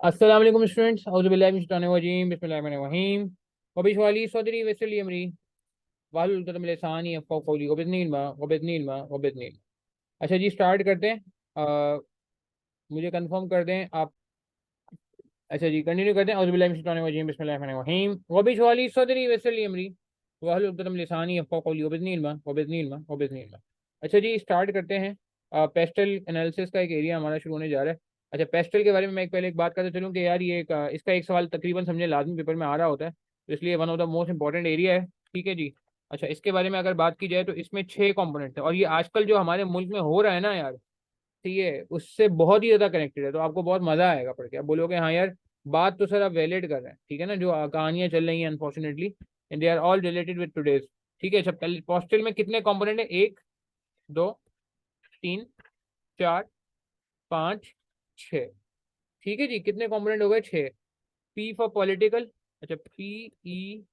अस्सलाम वालेकुम स्टूडेंट्स, औज़ु बिल्लाहि मिनश शैतानिर रजीम, बिस्मिल्लाहिर रहमानिर रहीम। वबिश वाली सदरी वयस्सिर अमरी वाहलुल उक़दतम मिन लिसानी यफ़क़हू क़ौली वबिज़्निल। अच्छा जी, स्टार्ट करते हैं। मुझे कंफर्म कर दें आप। अच्छा जी, कंटिन्यू करते हैं। औज़ु बिल्लाहि मिनश शैतानिर रजीम, बिस्मिल्लाहिर रहमानिर रहीम। वबिश वाली सदरी वयस्सिर अमरी वाहलुल उक़दतम मिन लिसानी यफ़क़हू क़ौली वबिज़्निल। अच्छा जी, स्टार्ट करते हैं। पेस्टल एनालिसिस का एक एरिया हमारा शुरू होने जा रहा है। अच्छा, पेस्टल के बारे में मैं पहले एक बात करते चलूँ कि यार ये इसका एक सवाल तकरीबन समझे लाजमी पेपर में आ रहा होता है, तो इसलिए one of the most important area है। ठीक है जी। अच्छा, इसके बारे में अगर बात की जाए तो इसमें 6 कंपोनेंट है, और ये आजकल जो हमारे मुल्क में हो रहा है ना यार, ठीक है, उससे बहुत ही ज़्यादा कनेक्टेड है। तो आपको बहुत मज़ा आएगा पढ़ के, आप बोलोगे हाँ यार, बात तो सर आप वैलिड कर रहे हैं। ठीक है ना, जो कहानियाँ चल रही हैं unfortunately, and they are all related with today's. ठीक है। अच्छा, पहले पोस्टल में कितने कंपोनेंट है? एक, दो, तीन, चार, पाँच, छः। ठीक है जी, कितने कंपोनेंट हो गए? 6। P for political. अच्छा, PESTEL।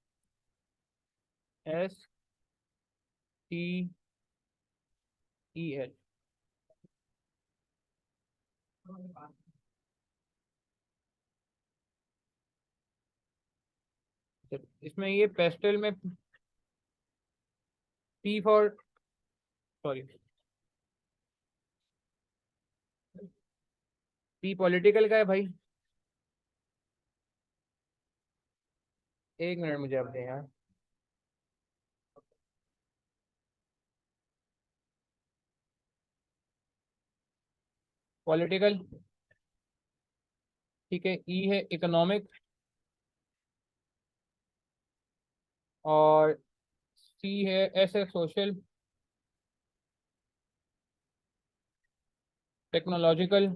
इसमें ये पेस्टल में P for, sorry, P political का है भाई। एक मिनट मुझे आप दें यार। पॉलिटिकल, ठीक है। ई है इकोनॉमिक, और सी है, एस है सोशल, टेक्नोलॉजिकल,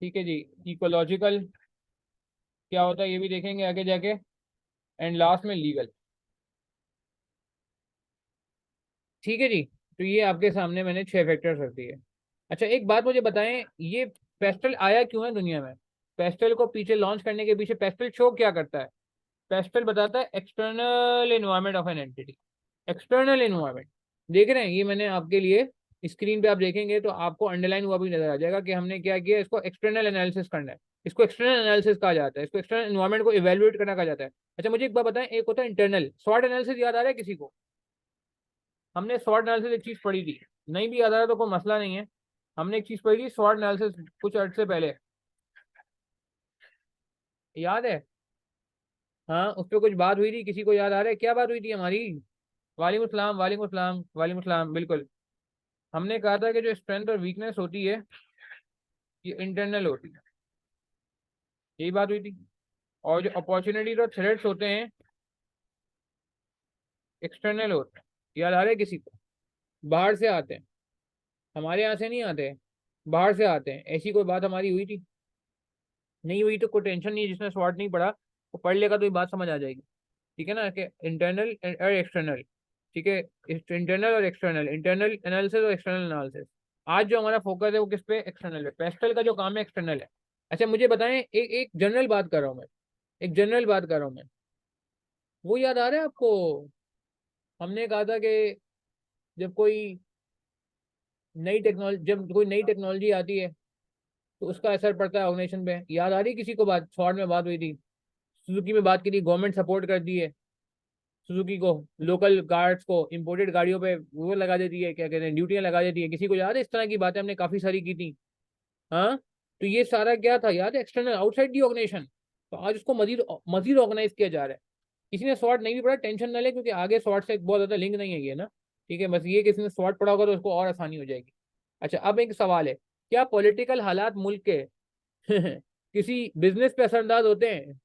ठीक है जी, इकोलॉजिकल क्या होता है ये भी देखेंगे आगे जाके, एंड लास्ट में लीगल। ठीक है जी। तो ये आपके सामने मैंने 6 फैक्टर्स रख दिए। अच्छा, एक बात मुझे बताएं, ये पेस्टल आया क्यों है दुनिया में? पेस्टल को पीछे लॉन्च करने के पीछे पेस्टल शो क्या करता है? पेस्टल बताता है external environment of an entity. External environment, देख रहे हैं? ये मैंने आपके लिए स्क्रीन पे आप देखेंगे तो आपको अंडरलाइन हुआ भी नजर आ जाएगा कि हमने क्या किया, इसको एक्सटर्नल एनालिसिस करना है। इसको एक्सटर्नल एनालिसिस कहा जाता है, इसको एक्सटर्नल एनवायरनमेंट को इवेल्युएट करना कहा जाता है। अच्छा, मुझे एक बात बताएं, एक होता है इंटरनल। स्वॉट एनालिसिस याद आ रहा है किसी को? हमने स्वॉट एनालिसिस एक चीज पढ़ी थी। नहीं भी याद आ रहा तो कोई मसला नहीं है। हमने एक चीज पढ़ी थी स्वॉट एनालिसिस कुछ अर्से से पहले, याद है? हाँ, उस पर कुछ बात हुई थी, किसी को याद आ रहा है क्या बात हुई थी हमारी? वालेकुम सलाम, वालेकुम सलाम, वालेकुम सलाम, बिल्कुल। हमने कहा था कि जो स्ट्रेंथ और वीकनेस होती है, ये इंटरनल होती है, यही बात हुई थी। और जो अपॉर्चुनिटीज और थ्रेट्स होते हैं, एक्सटर्नल होते हैं। याद आ रहा है किसी को? बाहर से आते हैं, हमारे यहाँ से नहीं आते हैं, बाहर से आते हैं। ऐसी कोई बात हमारी हुई थी? नहीं हुई तो कोई टेंशन नहीं है, जिसने स्वॉट नहीं पढ़ा वो पढ़ लेगा तो ये बात समझ आ जाएगी। ठीक है ना, कि इंटरनल और एक्सटर्नल। ठीक है, इंटरनल और एक्सटर्नल, इंटरनल एनालिसिस और एक्सटर्नल एनालिसिस। आज जो हमारा फोकस है वो किस पे? एक्सटर्नल है। पेस्टल का जो काम है एक्सटर्नल है। अच्छा, मुझे बताएं, एक एक जनरल बात कर रहा हूँ मैं, एक जनरल बात कर रहा हूँ मैं। वो याद आ रहा है आपको? हमने कहा था कि जब कोई जब कोई नई टेक्नोलॉजी आती है तो उसका असर पड़ता है ऑर्गेनाइजेशन पे। याद आ रही है किसी को बात? शॉर्ट में बात हुई थी, सुजुकी में बात की थी, गवर्नमेंट सपोर्ट कर दी है सुजुकी को। लोकल गार्ड्स को इंपोर्टेड गाड़ियों पे वो लगा देती है, क्या कहते हैं, ड्यूटियां लगा देती है। किसी को याद है? इस तरह की बातें हमने काफी सारी की थी। हाँ, तो ये सारा क्या था याद है? External, outside the organisation. तो आज उसको मजीद मजीद ऑर्गेनाइज किया जा रहा है। किसी ने शॉर्ट नहीं भी पढ़ा, टेंशन न ले, क्योंकि आगे शॉर्ट से बहुत ज्यादा लिंक नहीं है ये ना। ठीक है, बस ये किसी ने शॉर्ट पढ़ा होगा तो उसको और आसानी हो जाएगी। अच्छा, अब एक सवाल है, क्या पॉलिटिकल हालात मुल्क के किसी बिजनेस पे असरअंदाज होते हैं?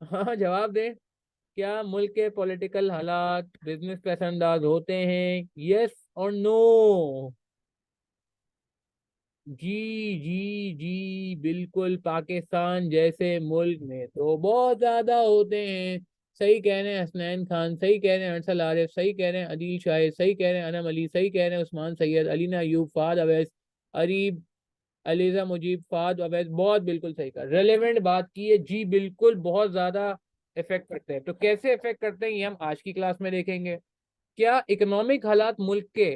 हाँ, जवाब दें। क्या मुल्क के पॉलिटिकल हालात बिजनेस पे असरअंदाज होते हैं? यस और नो? जी, जी, जी, बिल्कुल। पाकिस्तान जैसे मुल्क में तो बहुत ज्यादा होते हैं। सही कह रहे हैं हसनैन खान, सही कह रहे हैं अरसल आरिफ, सही कह रहे हैं अदील शाहिद, सही कह रहे हैं अनम अली, सही कह रहे हैं उस्मान सैयद, अलीना अयूब, फाद अवैस, अरीब, अलीजा मुजीब, फाद अवैस। बहुत बिल्कुल सही कहा, रेलेवेंट बात की है जी, बिल्कुल। बहुत ज्यादा इफेक्ट करते हैं। तो कैसे इफेक्ट करते हैं ये हम आज की क्लास में देखेंगे। क्या इकोनॉमिक हालात मुल्क के,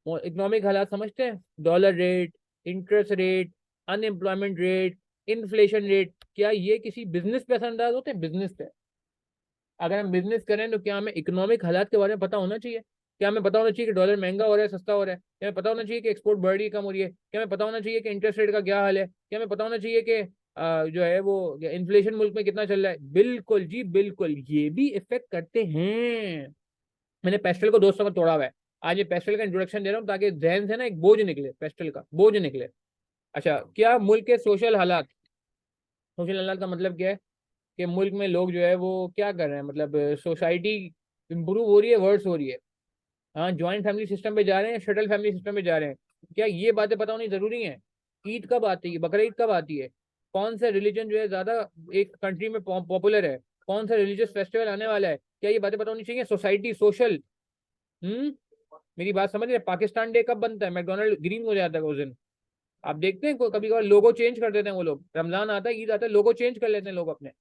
इकोनॉमिक हालात समझते हैं, dollar rate, interest rate, unemployment rate, inflation rate, क्या ये किसी बिजनेस पे असरअंदाज होते हैं? बिजनेस पे अगर हम बिजनेस करें तो क्या हमें इकोनॉमिक हालात के बारे में पता होना चाहिए? क्या हमें पता होना चाहिए कि डॉलर महंगा हो रहा है, सस्ता हो रहा है? क्या हमें पता होना चाहिए कि एक्सपोर्ट बढ़ रही है, कम हो रही है? क्या हमें पता होना चाहिए कि इंटरेस्ट रेट का क्या हाल है? क्या हमें पता होना चाहिए कि जो है वो इन्फ्लेशन मुल्क में कितना चल रहा है? बिल्कुल जी बिल्कुल, ये भी इफेक्ट करते हैं। मैंने पेस्टल को दोस्तों में तोड़ा हुआ है। आज ये पेस्टल का इंट्रोडक्शन दे रहा हूँ ताकि जहन से ना एक बोझ निकले, पेस्टल का बोझ निकले। अच्छा, क्या मुल्क के सोशल हालात, सोशल हालात का मतलब क्या है कि मुल्क में लोग जो है वो क्या कर रहे हैं, मतलब सोसाइटी इंप्रूव हो रही है, वर्स हो रही है? हाँ, ज्वाइंट फैमिली सिस्टम पे जा रहे हैं, शटल फैमिली सिस्टम पे जा रहे हैं? क्या ये बातें पता होनी जरूरी है? ईद कब आती है, बकरीद कब आती है, कौन सा रिलीजन जो है ज्यादा एक कंट्री में पॉपुलर है, कौन सा रिलीजियस फेस्टिवल आने वाला है, क्या ये बातें पता होनी चाहिए? Society, social. हम्म मेरी बात समझ रहे हैं? पाकिस्तान डे कब बनता है? मैकडोनल्ड ग्रीन हो जाता है उस दिन। आप देखते हैं कभी कभार लोगो चेंज कर देते हैं वो लोग, रमजान आता है, ईद आता है, लोगो चेंज कर लेते हैं लोग अपने।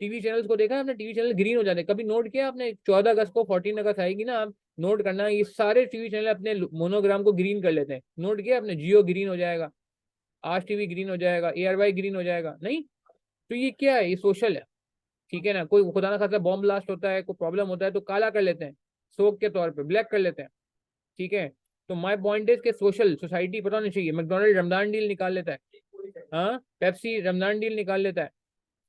टीवी चैनल्स को देखा है आपने? टीवी चैनल ग्रीन हो जाते हैं। कभी नोट किया आपने? 14 अगस्त को, 14 अगस्त आएगी ना, आप नोट करना, ये सारे टीवी चैनल अपने मोनोग्राम को ग्रीन कर लेते हैं। नोट किया आपने? जियो ग्रीन हो जाएगा, आज टीवी ग्रीन हो जाएगा, ARY ग्रीन हो जाएगा, नहीं? तो ये क्या है? ये सोशल है, ठीक है ना? कोई खुदा ना खासा बॉम्ब ब्लास्ट होता है, कोई प्रॉब्लम होता है तो काला कर लेते हैं, शोक के तौर पे ब्लैक कर लेते हैं, ठीक है? तो माय पॉइंट इज के सोशल, सोसाइटी पता नहीं चाहिए। मैकडोनल्ड रमजान डील निकाल लेता है, हाँ, पेप्सी रमजान डील निकाल लेता है,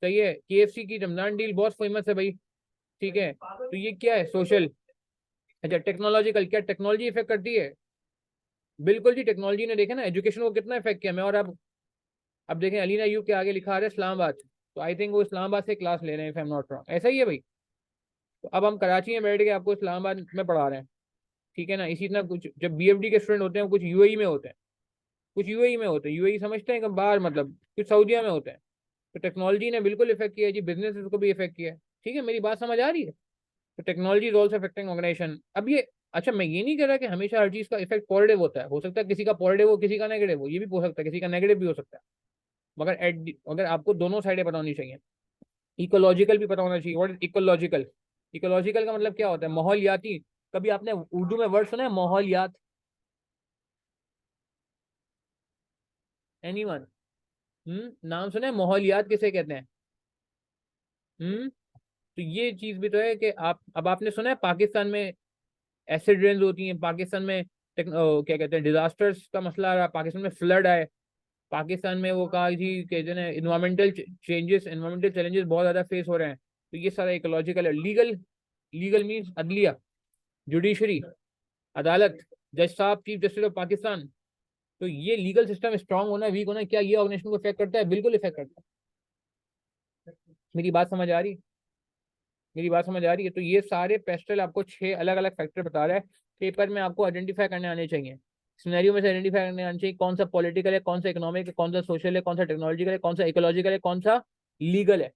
सही है, KFC की रमजान डील बहुत फेमस है भाई, ठीक है? तो ये क्या है? सोशल। अच्छा, टेक्नोलॉजिकल, क्या टेक्नोलॉजी इफेक्ट करती है? बिल्कुल जी, टेक्नोलॉजी ने देखे ना एजुकेशन को कितना इफेक्ट किया। मैं और अब देखें, अलीना यू के आगे लिखा आ रहा है इस्लामाबाद, तो आई थिंक वो इस्लामाबाद से क्लास ले रहे हैं, if I am not wrong, ऐसा ही है भाई। तो अब हम कराची में बैठ के आपको इस्लामाबाद में पढ़ा रहे हैं, ठीक है ना? इसी तरह कुछ जब BFD के स्टूडेंट होते हैं कुछ UAE में होते हैं, कुछ UAE में होते हैं, UAE समझते हैं कि बाहर, मतलब कुछ सऊदीया में होते हैं। तो टेक्नोलॉजी ने बिल्कुल इफेक्ट किया है जी, बिजनेस को भी इफेक्ट किया है, ठीक है? मेरी बात समझ आ रही है? तो technology is also affecting organisation. अब ये, अच्छा, मैं ये नहीं कह रहा कि हमेशा हर चीज का इफेक्ट पॉजिटिव होता है, हो सकता है किसी का पॉजिटिव हो, किसी का नेगेटिव हो, ये भी हो सकता है, किसी का नेगेटिव भी हो सकता है। मगर अगर आपको दोनों साइडें पता होनी चाहिए, इकोलॉजिकल भी पता होना चाहिए। What is ecological? इकोलॉजिकल का मतलब क्या होता है? माहौलियाती। कभी आपने उर्दू में वर्ड सुना है माहौलियात? एनीवन? नाम सुना है माहौलियात किसे कहते हैं? हम्म तो ये चीज भी तो है कि आप, अब आपने सुना है पाकिस्तान में एसिड रेन्स होती हैं, पाकिस्तान में क्या कहते हैं, डिजास्टर्स का मसला आ रहा है, पाकिस्तान में फ्लड आए, पाकिस्तान में वो कहा जी कहते हैं इन्वायरमेंटल चेंजेस, इन्वायरमेंटल चैलेंजेस बहुत ज्यादा फेस हो रहे हैं। तो ये सारा इकोलॉजिकल है। लीगल, लीगल मीन्स अदलिया, जुडिशरी, अदालत, जज साहब, चीफ जस्टिस ऑफ पाकिस्तान। तो ये लीगल सिस्टम स्ट्रांग होना, वीक होना, क्या ये ऑर्गेनाइजेशन को इफेक्ट करता है? बिल्कुल इफेक्ट करता है। मेरी बात समझ आ रही है? मेरी बात समझ आ रही है? तो ये सारे पेस्टल आपको 6 अलग अलग फैक्टर बता रहा है, पेपर में आपको आइडेंटिफाई करने आने चाहिए, सिनेरियो में से आइडेंटिफाई करने आने चाहिए, कौन सा पॉलिटिकल है, कौन सा इकोनॉमिक है, कौन सा सोशल है, कौन सा टेक्नोलॉजिकल है, कौन सा इकोलॉजिकल है, कौन सा लीगल है।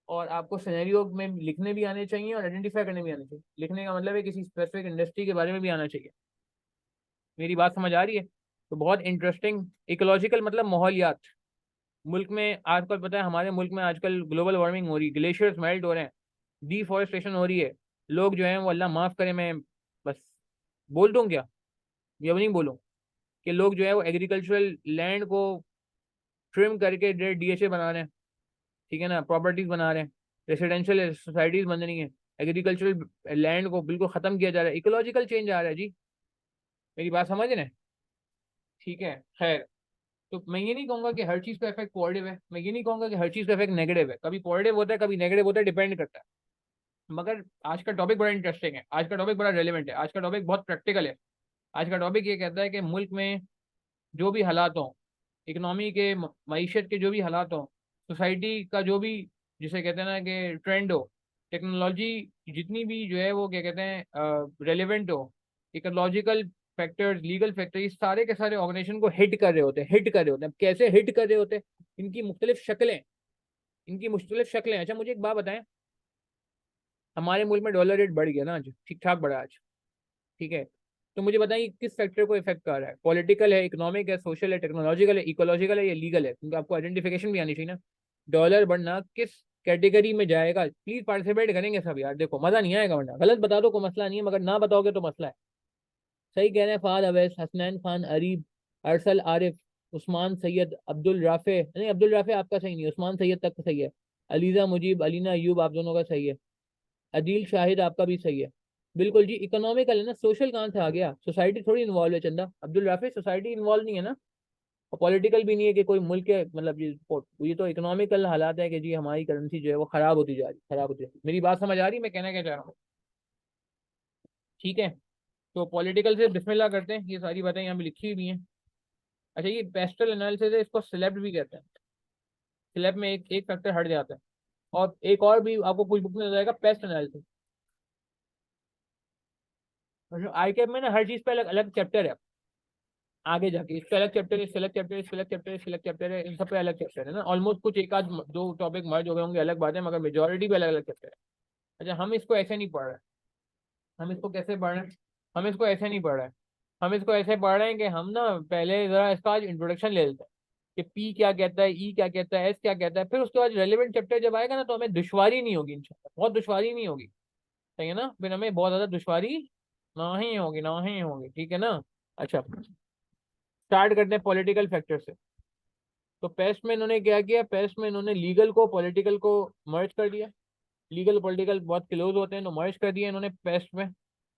और आपको सिनेरियो में लिखने भी आने चाहिए और आइडेंटिफाई करने भी आने चाहिए। लिखने का मतलब है किसी स्पेसिफिक इंडस्ट्री के बारे में भी आना चाहिए। मेरी बात समझ आ रही है? तो बहुत इंटरेस्टिंग। इकोलॉजिकल मतलब माहौलियात। मुल्क में आजकल पता है, हमारे मुल्क में आजकल ग्लोबल वार्मिंग हो रही है, ग्लेशियर्स मेल्ट हो रहे हैं, डिफॉरेस्टेशन हो रही है। लोग जो हैं वो, अल्लाह माफ करे, मैं बस बोल दूं क्या, ये नहीं बोलूं, कि लोग जो है वो एग्रीकल्चरल लैंड को ट्रिम करके DHA बना रहे हैं, ठीक है ना, प्रॉपर्टीज बना रहे हैं, रेसिडेंशियल सोसाइटीज बन रही हैं, एग्रीकल्चरल लैंड को बिल्कुल खत्म किया जा रहा है, इकोलॉजिकल चेंज आ रहा है जी। मेरी बात समझ रहे हैं? ठीक है, खैर। तो मैं ये नहीं कहूंगा कि हर चीज का इफेक्ट पॉजिटिव है, मैं ये नहीं कहूंगा कि हर चीज का इफेक्ट नेगेटिव है, कभी पॉजिटिव होता है, कभी नेगेटिव होता है, डिपेंड करता है। मगर आज का टॉपिक बड़ा इंटरेस्टिंग है, आज का टॉपिक बड़ा रेलिवेंट है, आज का टॉपिक बहुत प्रैक्टिकल है। आज का टॉपिक ये कहता है कि मुल्क में जो भी हालात हों, इकोनॉमी के, मईशत के जो भी हालात हों, सोसाइटी का जो भी, जिसे कहते हैं ना कि ट्रेंड हो, टेक्नोलॉजी जितनी भी जो है वो क्या कहते हैं रेलिवेंट हो, इकोलॉजिकल फैक्टर्स, लीगल फैक्टर, ये सारे के सारे ऑर्गेनाइजेशन को हिट कर रहे होते हैं, हिट कर रहे होते हैं। अब कैसे हिट कर रहे होते हैं? इनकी मुख्तलिफ शक्लें, इनकी मुख्तलिफ शक्लें। अच्छा, मुझे एक बात बताएं, हमारे मुल्क में डॉलर रेट बढ़ गया ना आज, ठीक ठाक बढ़ा आज, ठीक है? तो मुझे बताइए किस फैक्टर को इफेक्ट कर रहा है? पॉलिटिकल है, इकोनॉमिक है, सोशल है, टेक्नोलॉजिकल है, इकोलॉजिकल है, या लीगल है? क्योंकि आपको आइडेंटिफिकेशन भी आनी चाहिए ना। डॉलर बढ़ना किस कैटेगरी में जाएगा। प्लीज पार्टिसिपेट करेंगे सब यार, देखो मजा नहीं आएगा, वरना गलत बता दो कोई मसला नहीं है, मगर ना बताओगे तो मसला है। सही कह रहे हैं, फाद अवैस, हसनैन खान, अरीब, अरसल आरिफ, उस्मान सैयद, अब्दुल राफे, नहीं अब्दुल राफे आपका सही नहीं है, उस्मान सैयद तक सही है। अलीजा मुजीब, अलीना अयूब, आप दोनों का सही है। अदील शाहिद आपका भी सही है। बिल्कुल जी, इकोनॉमिकल है ना, सोशल कहाँ से आ गया, सोसाइटी थोड़ी इन्वॉल्व है चंदा, अब्दुल राफे सोसाइटी इन्वॉल्व नहीं है ना, और पॉलिटिकल भी नहीं है कि कोई मुल्क के मतलब ये तो इकोनॉमिकल हालात है कि जी हमारी करेंसी जो है वो खराब होती जा रही, खराब होती जा रही। मेरी बात समझ आ रही है मैं कहना क्या चाह रहा हूँ? ठीक है, तो पॉलिटिकल से बिस्मिल्लाह करते हैं, ये सारी बातें यहाँ पे लिखी हुई हैं। अच्छा, ये पेस्टल एनालिसिस है, इसको सिलेब भी कहते हैं। सिलेब में एक एक फैक्टर हट जाता है। और एक और भी आपको कुछ बुक में नजर आएगा, पेस्ट एनालिसिस। आई कैप में ना हर चीज पे अलग अलग चैप्टर है। आगे जाके इसका अलग चैप्टर है, इसका अलग चैप्टर है, इसका अलग चैप्टर है, इसका अलग चैप्टर है, इन सब पे अलग चैप्टर है ना। ऑलमोस्ट कुछ एक आध दो टॉपिक मर्ज हो गए होंगे, अलग बात है, मगर मेजोरिटी पे अलग अलग चैप्टर है। अच्छा, हम इसको ऐसे नहीं पढ़ रहे। हम इसको कैसे पढ़ रहे हैं? हम इसको ऐसे नहीं पढ़ रहे हैं। हम इसको ऐसे पढ़ रहे हैं कि हम ना पहले जरा इसका आज इंट्रोडक्शन ले लेते हैं कि पी क्या कहता है, ई क्या कहता है, एस क्या कहता है, फिर उसके बाद रेलिवेंट चैप्टर जब आएगा ना तो हमें दुश्वारी नहीं होगी, इंशाल्लाह बहुत दुश्वारी नहीं होगी। सही है ना, फिर हमें बहुत ज्यादा दुश्वारी ना ही होगी, ना ही होगी, ठीक है ना। अच्छा, स्टार्ट करते हैं पॉलिटिकल फैक्टर से। तो पेस्ट में इन्होंने क्या किया, पेस्ट में इन्होंने लीगल को पॉलिटिकल को मर्ज कर दिया। लीगल पॉलिटिकल बहुत क्लोज होते हैं तो मर्ज कर दिया इन्होंने पेस्ट में।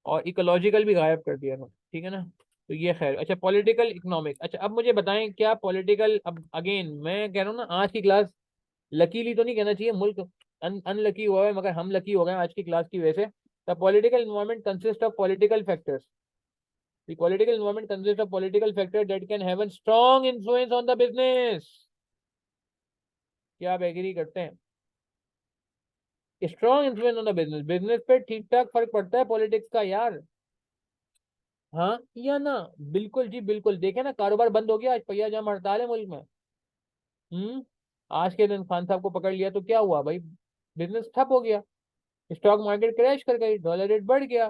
और इकोलॉजिकल भी गायब कर दिया इन्होंने, ठीक है ना। तो ये खैर, अच्छा पॉलिटिकल इकोनॉमिक। अच्छा, अब मुझे बताएं क्या पॉलिटिकल, अब अगेन मैं कह रहा हूँ ना, आज की क्लास लकीली तो नहीं कहना चाहिए, मुल्क अनलकी हुआ है, मगर हम लकी हो गए आज की क्लास की वजह से। The political environment consist of political factors. The political environment consists of political factors that can have a strong influence on the business. क्या आप एग्री करते हैं? Strong influence on the business, business पे ठीक ठाक फर्क पड़ता है पॉलिटिक्स का यार। हाँ या ना? बिल्कुल जी बिल्कुल, देखे ना, कारोबार बंद हो गया आज, पहिया जमा हड़ताल है मुल्क में। हम्म। आज के दिन खान साहब को पकड़ लिया तो क्या हुआ भाई? बिजनेस ठप हो गया, स्टॉक मार्केट क्रैश कर गई, डॉलर रेट बढ़ गया,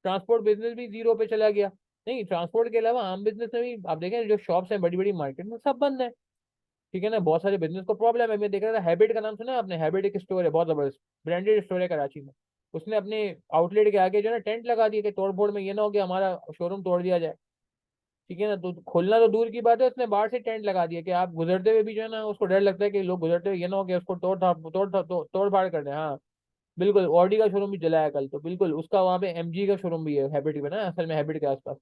ट्रांसपोर्ट बिजनेस भी जीरो पे चला गया। नहीं, ट्रांसपोर्ट के अलावा आम बिजनेस में भी आप देखें, जो शॉप्स हैं बड़ी बड़ी मार्केट में, सब बंद है। ठीक है ना, बहुत सारे बिजनेस को प्रॉब्लम है। मैं देख रहा था, हैबिट का नाम सुना है आपने? हैबिट एक स्टोर है, बहुत जबरदस्त ब्रांडेड स्टोर है कराची में। उसने अपने आउटलेट के आगे जो है ना टेंट लगा दिए कि तोड़ फोड़ में ये ना हो कि हमारा शोरूम तोड़ दिया जाए। ठीक है ना, तो खोलना तो दूर की बात है, उसने बाहर से टेंट लगा दिया कि आप गुजरते हुए भी जो है ना, उसको डर लगता है कि लोग गुजरते हुए ये ना हो कि उसको तोड़ फाड़ कर दे। हाँ बिल्कुल, ऑडी का शोरूम भी जलाया कल, तो बिल्कुल उसका वहाँ पे एमजी का शोरूम भी है हैबिट में ना, असल में हैबिट के आसपास।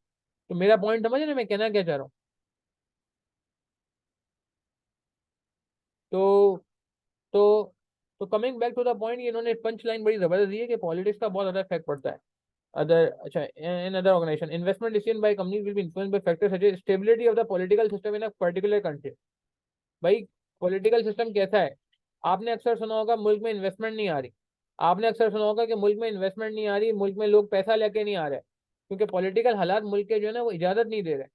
तो मेरा पॉइंट समझ ना मैं कहना क्या चाह रहा हूँ? तो तो तो coming back to the point, इन्होंने पंच लाइन बड़ी जबरदस्त दी है कि पॉलिटिक्स का बहुत ज्यादा इफेक्ट पड़ता है। अदर, अच्छा, in other organisation investment decision by company will be influenced by factors such as stability of the political system in a particular country. भाई, पॉलिटिकल सिस्टम कैसा है? आपने अक्सर सुना होगा मुल्क में इन्वेस्टमेंट नहीं आ रही। आपने अक्सर सुना होगा कि मुल्क में इन्वेस्टमेंट नहीं आ रही, मुल्क में लोग पैसा लेके नहीं आ रहे, क्योंकि पॉलिटिकल हालात मुल्क के जो है ना वो इजाजत नहीं दे रहे।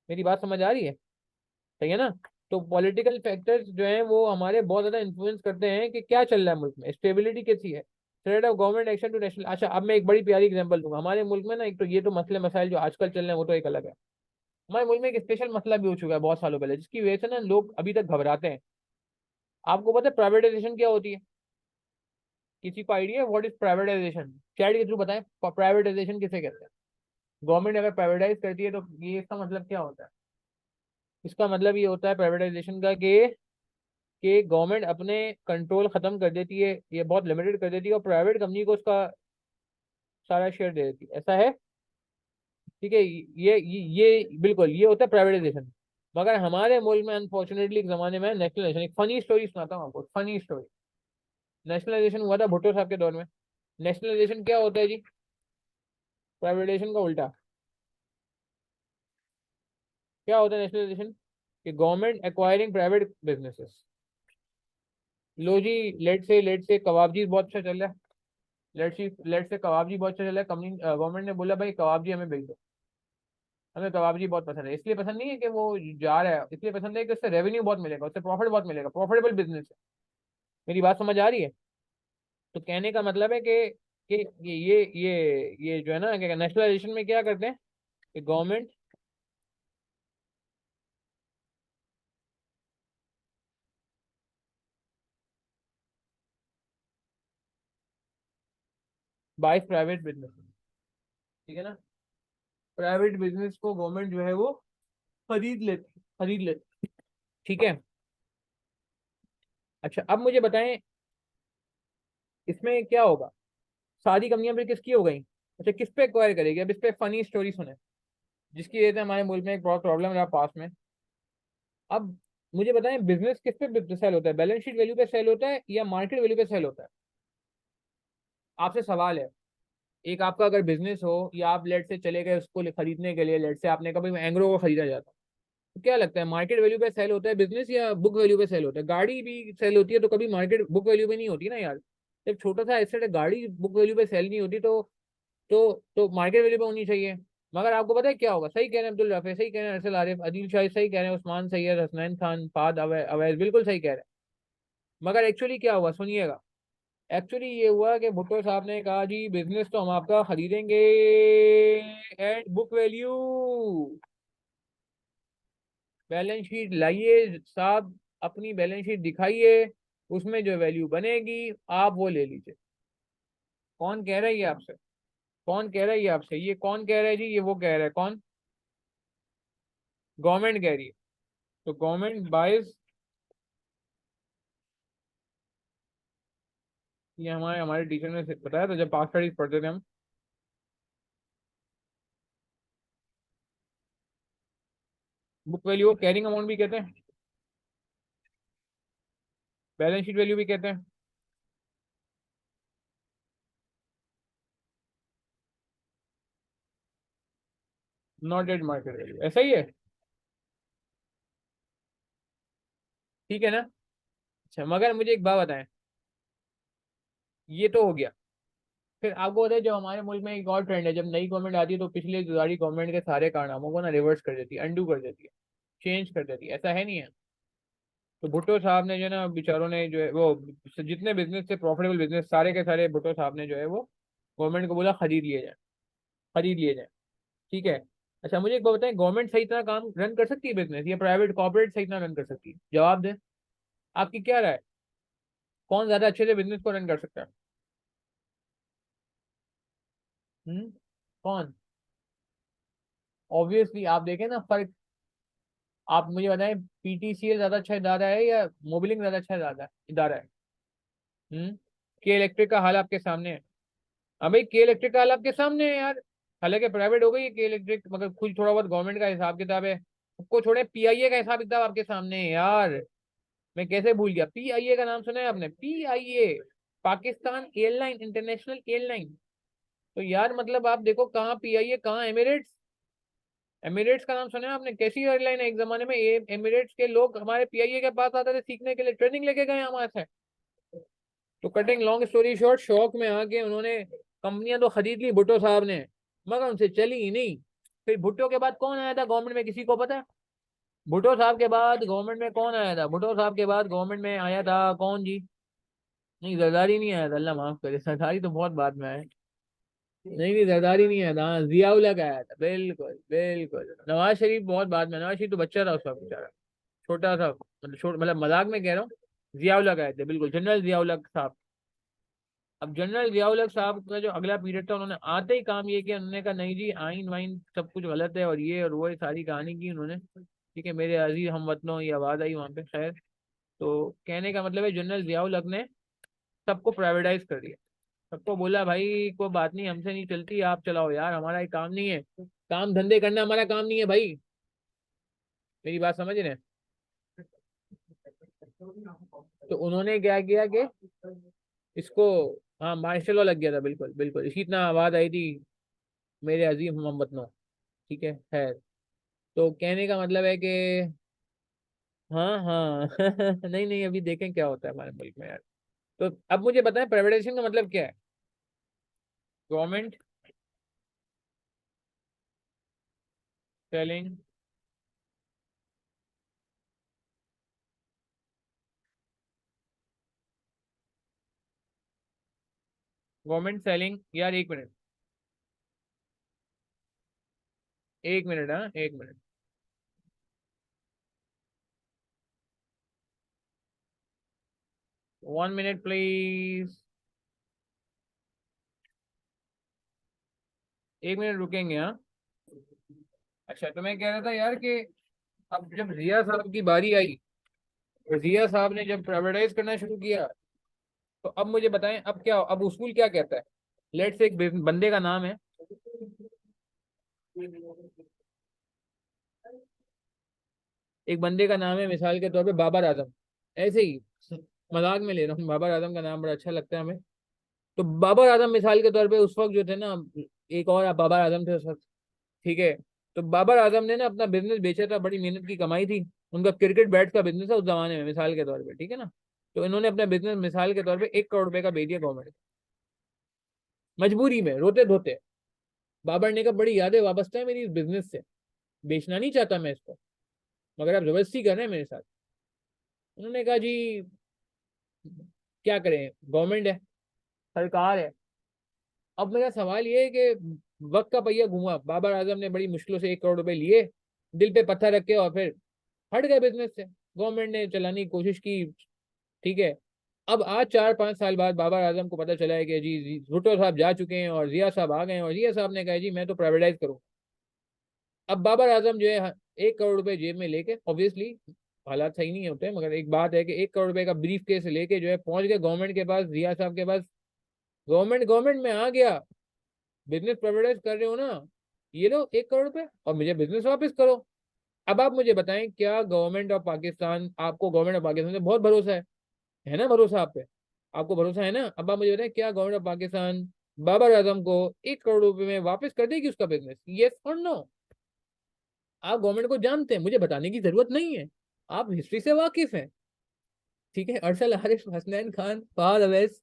मेरी बात समझ आ रही है? सही है ना। तो पॉलिटिकल फैक्टर्स जो हैं वो हमारे बहुत ज्यादा इन्फ्लुएंस करते हैं कि क्या चल रहा है मुल्क में, स्टेबिलिटी कैसी है, threat of government action to national. अच्छा, अब मैं एक बड़ी प्यारी एग्जांपल दूंगा हमारे मुल्क में ना, एक तो ये तो मसले मसाइल जो आजकल चल रहे हैं वो तो एक अलग है। हमारे मुल्क में एक स्पेशल मसला भी हो चुका है बहुत सालों पहले, जिसकी वजह से ना लोग अभी तक घबराते हैं। आपको पता है प्राइवेटाइजेशन क्या होती है? किसी को idea what is privatisation? Chat के थ्रू बताएं, प्राइवेटाइजेशन किसे कहते हैं? गवर्नमेंट अगर प्राइवेटाइज करती है तो ये इसका मतलब क्या होता है? इसका मतलब ये होता है प्राइवेटाइजेशन का कि गवर्नमेंट अपने कंट्रोल खत्म कर देती है, ये बहुत लिमिटेड कर देती है, और प्राइवेट कंपनी को उसका सारा शेयर दे देती है, ऐसा है। ठीक है, ये बिल्कुल ये होता है प्राइवेटाइजेशन। मगर हमारे मुल्क में अनफॉर्चुनेटली एक जमाने में नेशनलाइजेशन, एक फनी स्टोरी सुनाता हूँ आपको, फनी स्टोरी। नेशनलाइजेशन हुआ था भुट्टो साहब के दौर में। नेशनलाइजेशन क्या होता है जी? प्राइवेटाइजेशन का उल्टा। क्या होता है नेशनलाइजेशन? कि गवर्नमेंट एक्वायरिंग प्राइवेट बिजनेसेस। लो जी, लेट से कबाबजी बहुत अच्छा चल रहा है। लेट से कबाबजी बहुत अच्छा चल रहा है, कंपनी गवर्नमेंट ने बोला भाई कबाबजी हमें भेज दो। हमें कबाबजी बहुत पसंद है, इसलिए पसंद नहीं है कि वो जा रहा है, इसलिए पसंद है कि उससे रेवेन्यू बहुत मिलेगा, उससे प्रॉफिट बहुत मिलेगा, प्रॉफिटेबल बिजनेस है। मेरी बात समझ आ रही है? तो कहने का मतलब है कि ये जो है ना कि नेशनलाइजेशन में क्या करते हैं कि गवर्नमेंट, बाय प्राइवेट बिजनेस, ठीक है ना। प्राइवेट बिजनेस को गवर्नमेंट जो है वो खरीद लेती, ठीक है। अच्छा अब मुझे बताएं इसमें क्या होगा, सारी कंपनियां फिर किसकी हो गई, अच्छा किस पे एक्वायर करेगी। अब इस पे फनी स्टोरी सुने, जिसकी वजह से हमारे मुल्क में एक बहुत प्रॉब्लम रहा पास में। अब मुझे बताएं बिजनेस किस पे सेल होता है, बैलेंस शीट वैल्यू पे सेल होता है या मार्केट वैल्यू पे सेल होता है। आपसे सवाल है, एक आपका अगर बिजनेस हो या आप लेट से चले गए उसको खरीदने के लिए, लेट से आपने कभी एंग्रो को खरीदा जाता, तो क्या लगता है मार्केट वैल्यू पे सेल होता है बिजनेस या बुक वैल्यू पे सेल होता है। गाड़ी भी सेल होती है तो कभी मार्केट बुक वैल्यू पे नहीं होती ना यार। जब छोटा सा एसेट है, गाड़ी बुक वैल्यू पे सेल नहीं होती तो मार्केट वैल्यू पे होनी चाहिए। मगर आपको पता है क्या होगा, सही कह रहे हैं अब्दुल रफे, सही कह रहे हैं अरसल आरिफ, आदिल शाहिद सही कह रहे हैं, उस्मान सैयद, हसनैन खान, फाद अवैज बिल्कुल सही कह रहे हैं। मगर एक्चुअली क्या हुआ सुनिएगा, एक्चुअली ये हुआ कि भुट्टो साहब ने कहा जी बिजनेस तो हम आपका खरीदेंगे at book value, balance sheet लाइए साहब, अपनी बैलेंस शीट दिखाइए, उसमें जो वैल्यू बनेगी आप वो ले लीजिए। कौन कह रहा है ये आपसे, कौन कह रहा है ये आपसे, ये कौन कह रहा है जी, ये वो कह रहा है कौन, गवर्नमेंट कह रही है। तो गवर्नमेंट बाइज, ये हमारे हमारे टीचर ने बताया था जब पास स्टडीज पढ़ते थे हम। बुक वैल्यू को कैरिंग अमाउंट भी कहते हैं, बैलेंस शीट वैल्यू भी कहते हैं। नॉट एट मार्केट वैल्यू, ऐसा ही है, ठीक है ना। अच्छा मगर मुझे एक बात बताएं, ये तो हो गया, फिर आपको पता है जब हमारे मुल्क में एक और ट्रेंड है, जब नई गवर्नमेंट आती है तो पिछले गुजारी गवर्नमेंट के सारे कारनामों को ना रिवर्स कर देती है, अंडू कर देती है, चेंज कर देती है, ऐसा है नहीं है। तो भुट्टो साहब ने जो है ना, बेचारों ने जो है वो जितने बिजनेस थे प्रॉफिटेबल बिजनेस सारे के सारे भुट्टो साहब ने जो है वो गवर्नमेंट को बोला खरीद लिए जाए, खरीद लिए जाए, ठीक है। अच्छा मुझे एक बात बताएं, गवर्नमेंट सही तरह काम रन कर सकती है बिजनेस, या प्राइवेट कॉर्पोरेट सही तरह रन कर सकती है, जवाब दें, आपकी क्या राय, कौन ज्यादा अच्छे से बिजनेस को रन कर सकता है। कौन, ऑब्वियसली आप देखें ना फर्क, आप मुझे बताएं पीटीसीएल ज्यादा अच्छा इदारा है या मोबिलिंग ज्यादा अच्छा इदारा है। के इलेक्ट्रिक का हाल आपके सामने है। हाँ भाई के इलेक्ट्रिक का हाल आपके सामने है यार, हालांकि प्राइवेट हो गई है के इलेक्ट्रिक, मगर खुद थोड़ा बहुत गवर्नमेंट का हिसाब किताब है, सबको छोड़े पीआईए का हिसाब किताब आपके सामने है यार। मैं कैसे भूल गया, पीआईए का नाम सुना है आपने, PIA, Pakistan airline, international airline. तो यार मतलब आप देखो कहाँ पीआईए कहाँ एमिरेट्स, एमिरेट्स का नाम सुना है आपने, कैसी एयरलाइन है, एक जमाने में एमिरेट्स के लोग हमारे पीआईए के पास आते थे सीखने के लिए, ट्रेनिंग लेके गए हमारे से। तो कटिंग लॉन्ग स्टोरी शॉर्ट, शौक में आके उन्होंने कंपनियां तो खरीद ली भुट्टो साहब ने, मगर उनसे चली ही नहीं। फिर भुट्टो के बाद कौन आया था गवर्नमेंट में, किसी को पता है। भुट्टो साहब के बाद गवर्नमेंट में कौन आया था, भुट्टो साहब के बाद गवर्नमेंट में आया था कौन जी, नहीं जरदारी नहीं आया था, अल्लाह माफ करे, सरदारी तो बहुत बाद में आया। नहीं नहीं जरदारी नहीं आया था, हाँ, जिया उल हक आया था, बिल्कुल बिल्कुल। नवाज शरीफ बहुत बाद में, नवाज शरीफ तो बच्चा था उस वक्त बेचारा, छोटा था, मतलब मतलब मजाक में कह रहा हूँ। जिया उल हक आए थे, बिल्कुल जनरल जिया उल हक साहब। अब जनरल जियाउल हक साहब का जो अगला पीरियड था, उन्होंने आते ही काम ये किया, उन्होंने कहा नहीं जी आइन वाइन सब कुछ गलत है, और ये और वो, ये सारी कहानी की उन्होंने, ठीक है। मेरे अजीज हमवतनों ये आवाज आई वहां पे, खैर। तो कहने का मतलब है जनरल जियाउल हक ने सबको प्राइवेटाइज कर दिया, सबको बोला भाई कोई बात नहीं हमसे नहीं चलती, आप चलाओ यार, हमारा ये काम नहीं है, काम धंधे करना हमारा काम नहीं है भाई, मेरी बात समझ रहे हैं। तो उन्होंने क्या किया कि इसको, हाँ मार्शल लॉ लग गया था, बिल्कुल बिल्कुल, इसी इतना आवाज आई थी मेरे अजीम मोहम्मद नो, ठीक है खैर। तो कहने का मतलब है कि हाँ हाँ नहीं नहीं अभी देखें क्या होता है हमारे मुल्क में यार। तो अब मुझे बताएं प्राइवेटाइजेशन का मतलब क्या है, गवर्नमेंट सेलिंग, गवर्नमेंट सेलिंग, यार एक मिनट, एक मिनट, हाँ एक मिनट, 1 मिनट प्लीज। एक मिनट रुकेंगे, हाँ। अच्छा, तो मैं कह रहा था यार कि अब जब जिया साहब की बारी आई, जिया साहब ने जब प्राइवेटाइज करना शुरू किया, तो अब मुझे बताएं अब क्या, अब उसूल क्या कहता है। लेट्स से एक बंदे का नाम है, एक बंदे का नाम है मिसाल के तौर पे बाबर आजम, ऐसे ही मजाक में ले रहा हूँ, बाबर आजम का नाम बड़ा अच्छा लगता है हमें। तो बाबर आजम मिसाल के तौर पे उस वक्त जो थे ना, एक और बाबर आजम थे उस वक्त, ठीक है। तो बाबर आजम ने ना अपना बिजनेस बेचा था, बड़ी मेहनत की कमाई थी, उनका क्रिकेट बैट का बिजनेस है उस जमाने में मिसाल के तौर पे, ठीक है ना। तो इन्होंने अपना बिजनेस मिसाल के तौर पे 1 करोड़ रुपए का बेच दिया गवर्नमेंट, मजबूरी में रोते धोते। बाबर ने कहा बड़ी यादें वाबस्ता है मेरी इस बिजनेस से, बेचना नहीं चाहता मैं इसको, मगर आप जबरदस्ती कर रहे हैं मेरे साथ। उन्होंने कहा जी क्या करें, गवर्नमेंट है, सरकार है। अब मेरा सवाल ये है कि वक्त का पहिया घुमा, बाबर आजम ने बड़ी मुश्किलों से 1 करोड़ रुपए लिए, दिल पे पत्थर रख के, और फिर हट गए बिजनेस से, गवर्नमेंट ने चलाने की कोशिश की, ठीक है। अब आज 4-5 साल बाद बाबर आजम को पता चला है कि जी भुट्टो साहब जा चुके हैं और जिया साहब आ गए हैं, और जिया साहब ने कहा जी मैं तो प्राइवेटाइज करूँ। अब बाबर आजम जो है 1 करोड़ रुपए जेब में लेके, ऑब्वियसली हालात सही नहीं होते, मगर एक बात है कि 1 करोड़ रुपए का ब्रीफ केस लेके जो है पहुंच गए गवर्नमेंट के पास, जिया साहब के पास। गवर्नमेंट गवर्नमेंट में आ गया, बिजनेस प्राइवेटाइज कर रहे हो ना, ये लो 1 करोड़ रुपए और मुझे बिजनेस वापस करो। अब आप मुझे बताएं, क्या गवर्नमेंट ऑफ पाकिस्तान, आपको गवर्नमेंट ऑफ पाकिस्तान से बहुत भरोसा है ना, भरोसा आप पे, आपको भरोसा है ना। अब आप मुझे बताएं, क्या गवर्नमेंट ऑफ पाकिस्तान बाबर आजम को 1 करोड़ रुपए में वापस कर देगी उसका बिजनेस, यस और नो। आप गवर्नमेंट को जानते हैं, मुझे बताने की जरूरत नहीं है, आप हिस्ट्री से वाकिफ हैं, ठीक है। अरसल आरिफ, हसनैन खान, फहद अवैस,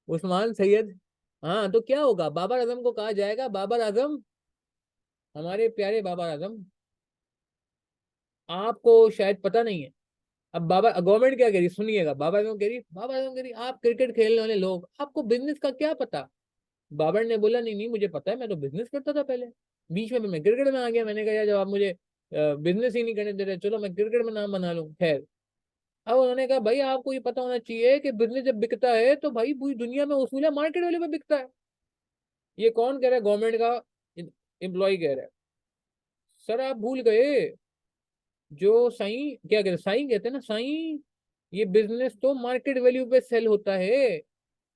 उस्मान सैयद। हाँ, तो क्या होगा, बाबर आजम को कहा जाएगा बाबर आजम, हमारे प्यारे बाबर आजम, आपको शायद पता नहीं है। अब बाबा गवर्नमेंट क्या कह रही, सुनिएगा, बाबा आजम कह रही, बाबा आजम कह रही आप क्रिकेट खेलने वाले लोग, आपको बिजनेस का क्या पता। बाबर ने बोला नहीं नहीं मुझे पता है, मैं तो बिजनेस करता था पहले, बीच में मैं क्रिकेट में आ गया। मैंने कहा यार जब आप मुझे बिजनेस ही नहीं करने दे रहे, चलो मैं क्रिकेट में नाम बना लूं, खैर। अब उन्होंने कहा भाई आपको ये पता होना चाहिए कि बिजनेस जब बिकता है तो भाई पूरी दुनिया में उसूल है, मार्केट वैल्यू पे बिकता है। ये कौन कह रहा है, गवर्नमेंट का एम्प्लॉय कह रहा है। सर आप भूल गए, जो साईं क्या कहते हैं, साईं कहते हैं ना, साईं, ये बिजनेस तो मार्केट वैल्यू पे सेल होता है।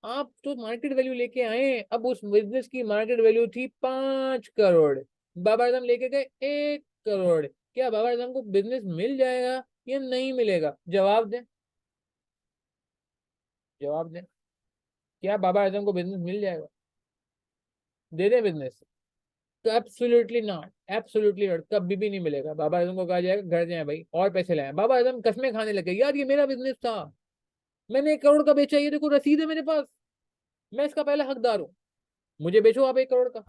आप तो मार्केट वैल्यू लेके आए, अब उस बिजनेस की मार्केट वैल्यू थी 5 करोड़, बाबा आजम लेके गए 1 करोड़, क्या बाबा आजम को बिजनेस मिल जाएगा या नहीं मिलेगा, जवाब दें, जवाब दें। क्या बाबा आजम को बिजनेस मिल जाएगा, दे दें बिजनेस? तो एब्सोल्युटली नॉट, एब्सोल्युटली नॉट, कभी भी नहीं मिलेगा। बाबा आजम को कहा जाएगा घर जाए भाई और पैसे लाए, बाबा आजम कस्में खाने लगे, यार ये मेरा बिजनेस था, मैंने 1 करोड़ का बेचा, ये देखो रसीद है मेरे पास, मैं इसका पहला हकदार हूँ, मुझे बेचो आप 1 करोड़ का।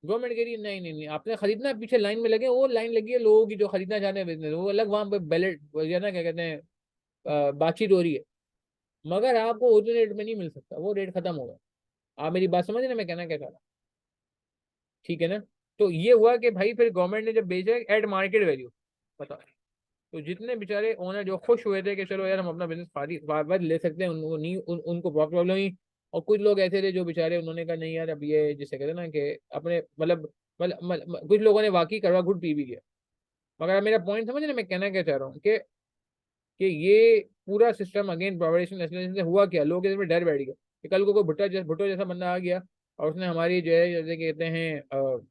गवर्नमेंट कह रही है नहीं नहीं नहीं, आपने खरीदना है, पीछे लाइन में लगे, वो लाइन लगी है लोगों की जो खरीदना चाहते हैं बिजनेस, वो अलग वहां पे बैलेट ना क्या कहते हैं, बातचीत हो रही है, मगर आपको उतने रेट में नहीं मिल सकता, वो रेट खत्म होगा। आप मेरी बात समझ रहे हैं मैं कहना क्या चाह रहा हूँ, ठीक है ना। तो ये हुआ कि भाई फिर गवर्नमेंट ने जब बेचा एट मार्केट वैल्यू, बताओ, तो जितने बेचारे ओनर जो खुश हुए थे कि चलो यार हम अपना बिजनेस वापस ले सकते हैं, उनको नहीं उनको बहुत प्रॉब्लम हुई। और कुछ लोग ऐसे थे जो बेचारे, उन्होंने कहा नहीं यार अब ये जिसे कहते हैं ना कि अपने कुछ लोगों ने वाकई करवा घुट पी भी लिया। मगर अब मेरा पॉइंट समझ रहे मैं कहना क्या चाह रहा हूँ कि ये पूरा सिस्टम अगेन प्रोवाइडेशन नेशनलाइजेशन से हुआ क्या, लोग इसमें डर बैठ गए कि कल को कोई भुट्टो जैसा बंदा आ गया और उसने हमारी जो है जैसे कहते हैं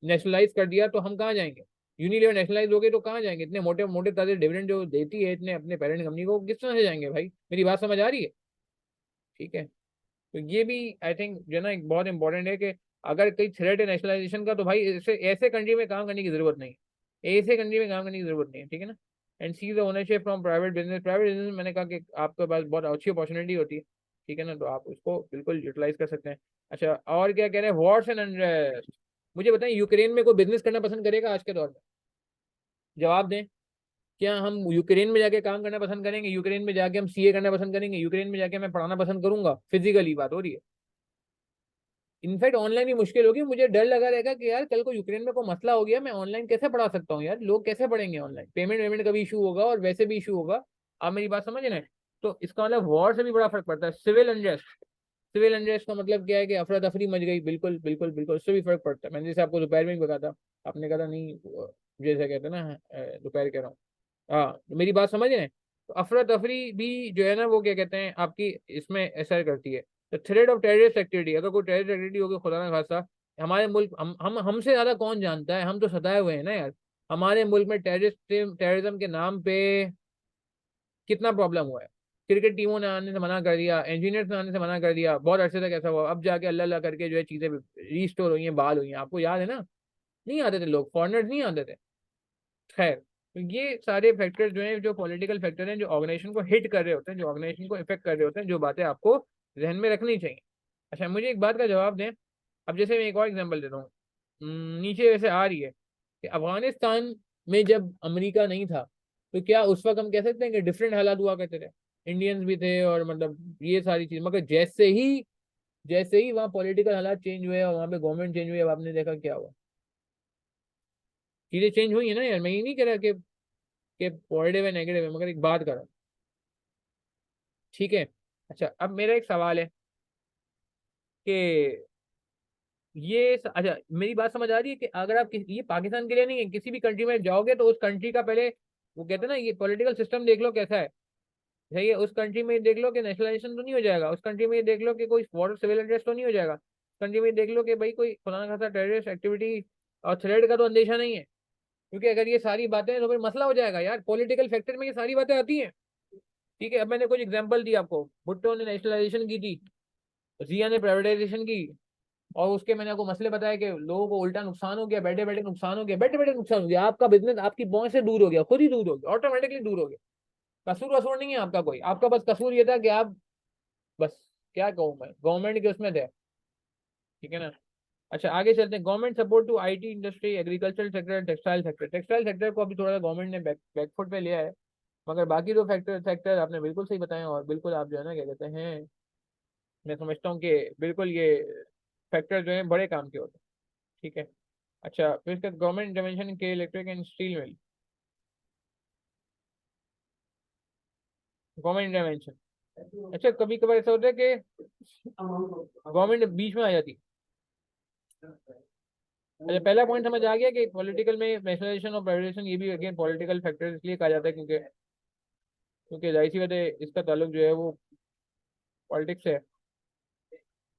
नेशनलाइज कर दिया, तो हम कहाँ जाएंगे, यूनिलीवर नेशनलाइज हो गए तो कहाँ जाएंगे, इतने मोटे मोटे ताजे डिविडेंड जो देती है इतने अपने पेरेंट कंपनी को, किस तरह से जाएंगे भाई, मेरी बात समझ आ रही है, ठीक है। तो ये भी आई थिंक जो है ना एक बहुत इंपॉर्टेंट है कि अगर कोई थ्रेट है नेशनलाइजेशन का, तो भाई ऐसे ऐसे कंट्री में काम करने की जरूरत नहीं है, ऐसे कंट्री में काम करने की जरूरत नहीं है, ठीक है ना। And see the ownership from private business, private business मैंने कहा कि आपके पास बहुत अच्छी अपॉर्चुनिटी होती है, ठीक है ना, तो आप उसको बिल्कुल यूटिलाइज कर सकते हैं। अच्छा, और क्या कह रहे हैं, वॉर्स एंड अनरेस्ट, मुझे बताएं यूक्रेन में कोई बिजनेस करना पसंद करेगा आज के दौर में, जवाब दें। क्या हम यूक्रेन में जाके काम करना पसंद करेंगे, यूक्रेन में जाके हम सीए करना पसंद करेंगे, यूक्रेन में जाके मैं पढ़ाना पसंद करूंगा, फिजिकली बात हो रही है। इनफैक्ट ऑनलाइन ही मुश्किल होगी, मुझे डर लगा रहेगा कि यार कल को यूक्रेन में कोई मसला हो गया, मैं ऑनलाइन कैसे पढ़ा सकता हूँ यार, लोग कैसे पढ़ेंगे ऑनलाइन, पेमेंट वेमेंट का भी इशू होगा और वैसे भी इशू होगा। आप मेरी बात समझ रहे हैं। तो इसका मतलब वॉर से भी बड़ा फर्क पड़ता है, सिविल अनरेस्ट, सिविल अनरेस्ट का मतलब क्या है कि अफरा तफरी मच गई, बिल्कुल बिल्कुल बिल्कुल, उससे भी फर्क पड़ता है। मैंने जैसे आपको दोपहर में ही बताया था, आपने कहा था नहीं जैसे कहते हैं ना, दोपहर कह रहा हूँ। हाँ, तो मेरी बात समझ रहे हैं। तो अफरा तफरी भी जो है ना, वो क्या कहते हैं, आपकी इसमें असर करती है। तो थ्रेड ऑफ टेररिस्ट एक्टिविटी, अगर कोई टेररिस्ट एक्टिविटी होगी खुदा ना खासा, हमारे मुल्क, हम हमसे ज्यादा कौन जानता है, हम तो सताए हुए हैं ना यार। हमारे मुल्क में टेररिज्म के नाम पे कितना प्रॉब्लम हुआ है। क्रिकेट टीमों ने आने से मना कर दिया, इंजीनियर्स ने आने से मना कर दिया, बहुत अरसे तक ऐसा हुआ, अब जाके अल्लाह अल्लाह करके जो है चीजें रीस्टोर हुई हैं, बहाल हुई हैं। आपको याद है ना, नहीं आते थे लोग, फॉरनर्स नहीं आते थे। खैर, तो ये सारे फैक्टर्स जो हैं, जो पॉलिटिकल फैक्टर हैं, जो ऑर्गेनाइजेशन को हिट कर रहे होते हैं, जो ऑर्गेनाइजेशन को इफेक्ट कर रहे होते हैं, जो बातें आपको जहन में रखनी चाहिए। अच्छा, मुझे एक बात का जवाब दें। अब जैसे मैं एक और एग्जांपल देता हूँ, नीचे वैसे आ रही है कि अफगानिस्तान में जब अमेरिका नहीं था, तो क्या उस वक्त हम कह सकते हैं कि डिफरेंट हालात हुआ करते थे, इंडियंस भी थे और मतलब ये सारी चीज, मगर जैसे ही वहाँ पॉलिटिकल हालात चेंज हुए और वहाँ पे गवर्नमेंट चेंज हुई, अब आपने देखा क्या हुआ। चीजें चेंज हुई है ना यार, मैं ये नहीं कह रहा कि पॉजिटिव है नेगेटिव है, मगर एक बात कर रहा हूँ। ठीक है। अच्छा, अब मेरा एक सवाल है कि अच्छा, मेरी बात समझ आ रही है कि अगर आप ये पाकिस्तान के लिए नहीं है, किसी भी कंट्री में जाओगे तो उस कंट्री का पहले, वो कहते हैं ना, ये पॉलिटिकल सिस्टम देख लो कैसा है। सही है, उस कंट्री में देख लो कि नेशनलाइजेशन तो नहीं हो जाएगा, उस कंट्री में देख लो कि कोई वॉर सिविल अनरेस्ट तो नहीं हो जाएगा, कंट्री में देख लो कि भाई कोई फलाना खासा टेररिस्ट एक्टिविटी और थ्रेड का तो अंदेशा नहीं है। क्योंकि अगर ये सारी बातें हैं तो फिर मसला हो जाएगा यार, पॉलिटिकल फैक्टर में ये सारी बातें आती हैं। ठीक है, अब मैंने कुछ एग्जांपल दी आपको, भुट्टो ने नेशनलाइजेशन की थी, जिया ने प्राइवेटाइजेशन की, और उसके मैंने आपको मसले बताया कि लोगों को उल्टा नुकसान हो गया, बैठे बैठे नुकसान हो गया, बैठे बैठे नुकसान हो गया, आपका बिजनेस आपकी बॉय से दूर हो गया, खुद ही दूर हो गया, ऑटोमेटिकली दूर हो गया। कसूर वसूर नहीं है आपका कोई, आपका बस कसूर ये था कि आप, बस क्या कहूँ मैं, गवर्नमेंट के उसमें थे। ठीक है ना। अच्छा, आगे चलते हैं। Government support to IT industry, agriculture sector, textile sector. Textile sector को अभी थोड़ा सा गवर्नमेंट ने बैकफुट पे लिया है, मगर बाकी दो सेक्टर आपने बिल्कुल सही बताए, और बिल्कुल आप जो है ना क्या कहते हैं, मैं समझता हूँ कि बिल्कुल ये फैक्टर जो है बड़े काम के होते हैं। ठीक है। अच्छा, फिर इसका गवर्नमेंट इंटरवेंशन के electric and steel mill, government intervention. अच्छा, कभी कभार ऐसा होता है कि गवर्नमेंट बीच में आ जाती है। अच्छा, पहला पॉइंट समझ आ गया कि पॉलिटिकल में नेशनलाइजेशन और प्राइवेटाइजेशन, ये भी अगेन पॉलिटिकल फैक्टर इसलिए कहा जाता है क्योंकि जाहिर सी बात है, इसका ताल्लुक जो है वो पॉलिटिक्स से है।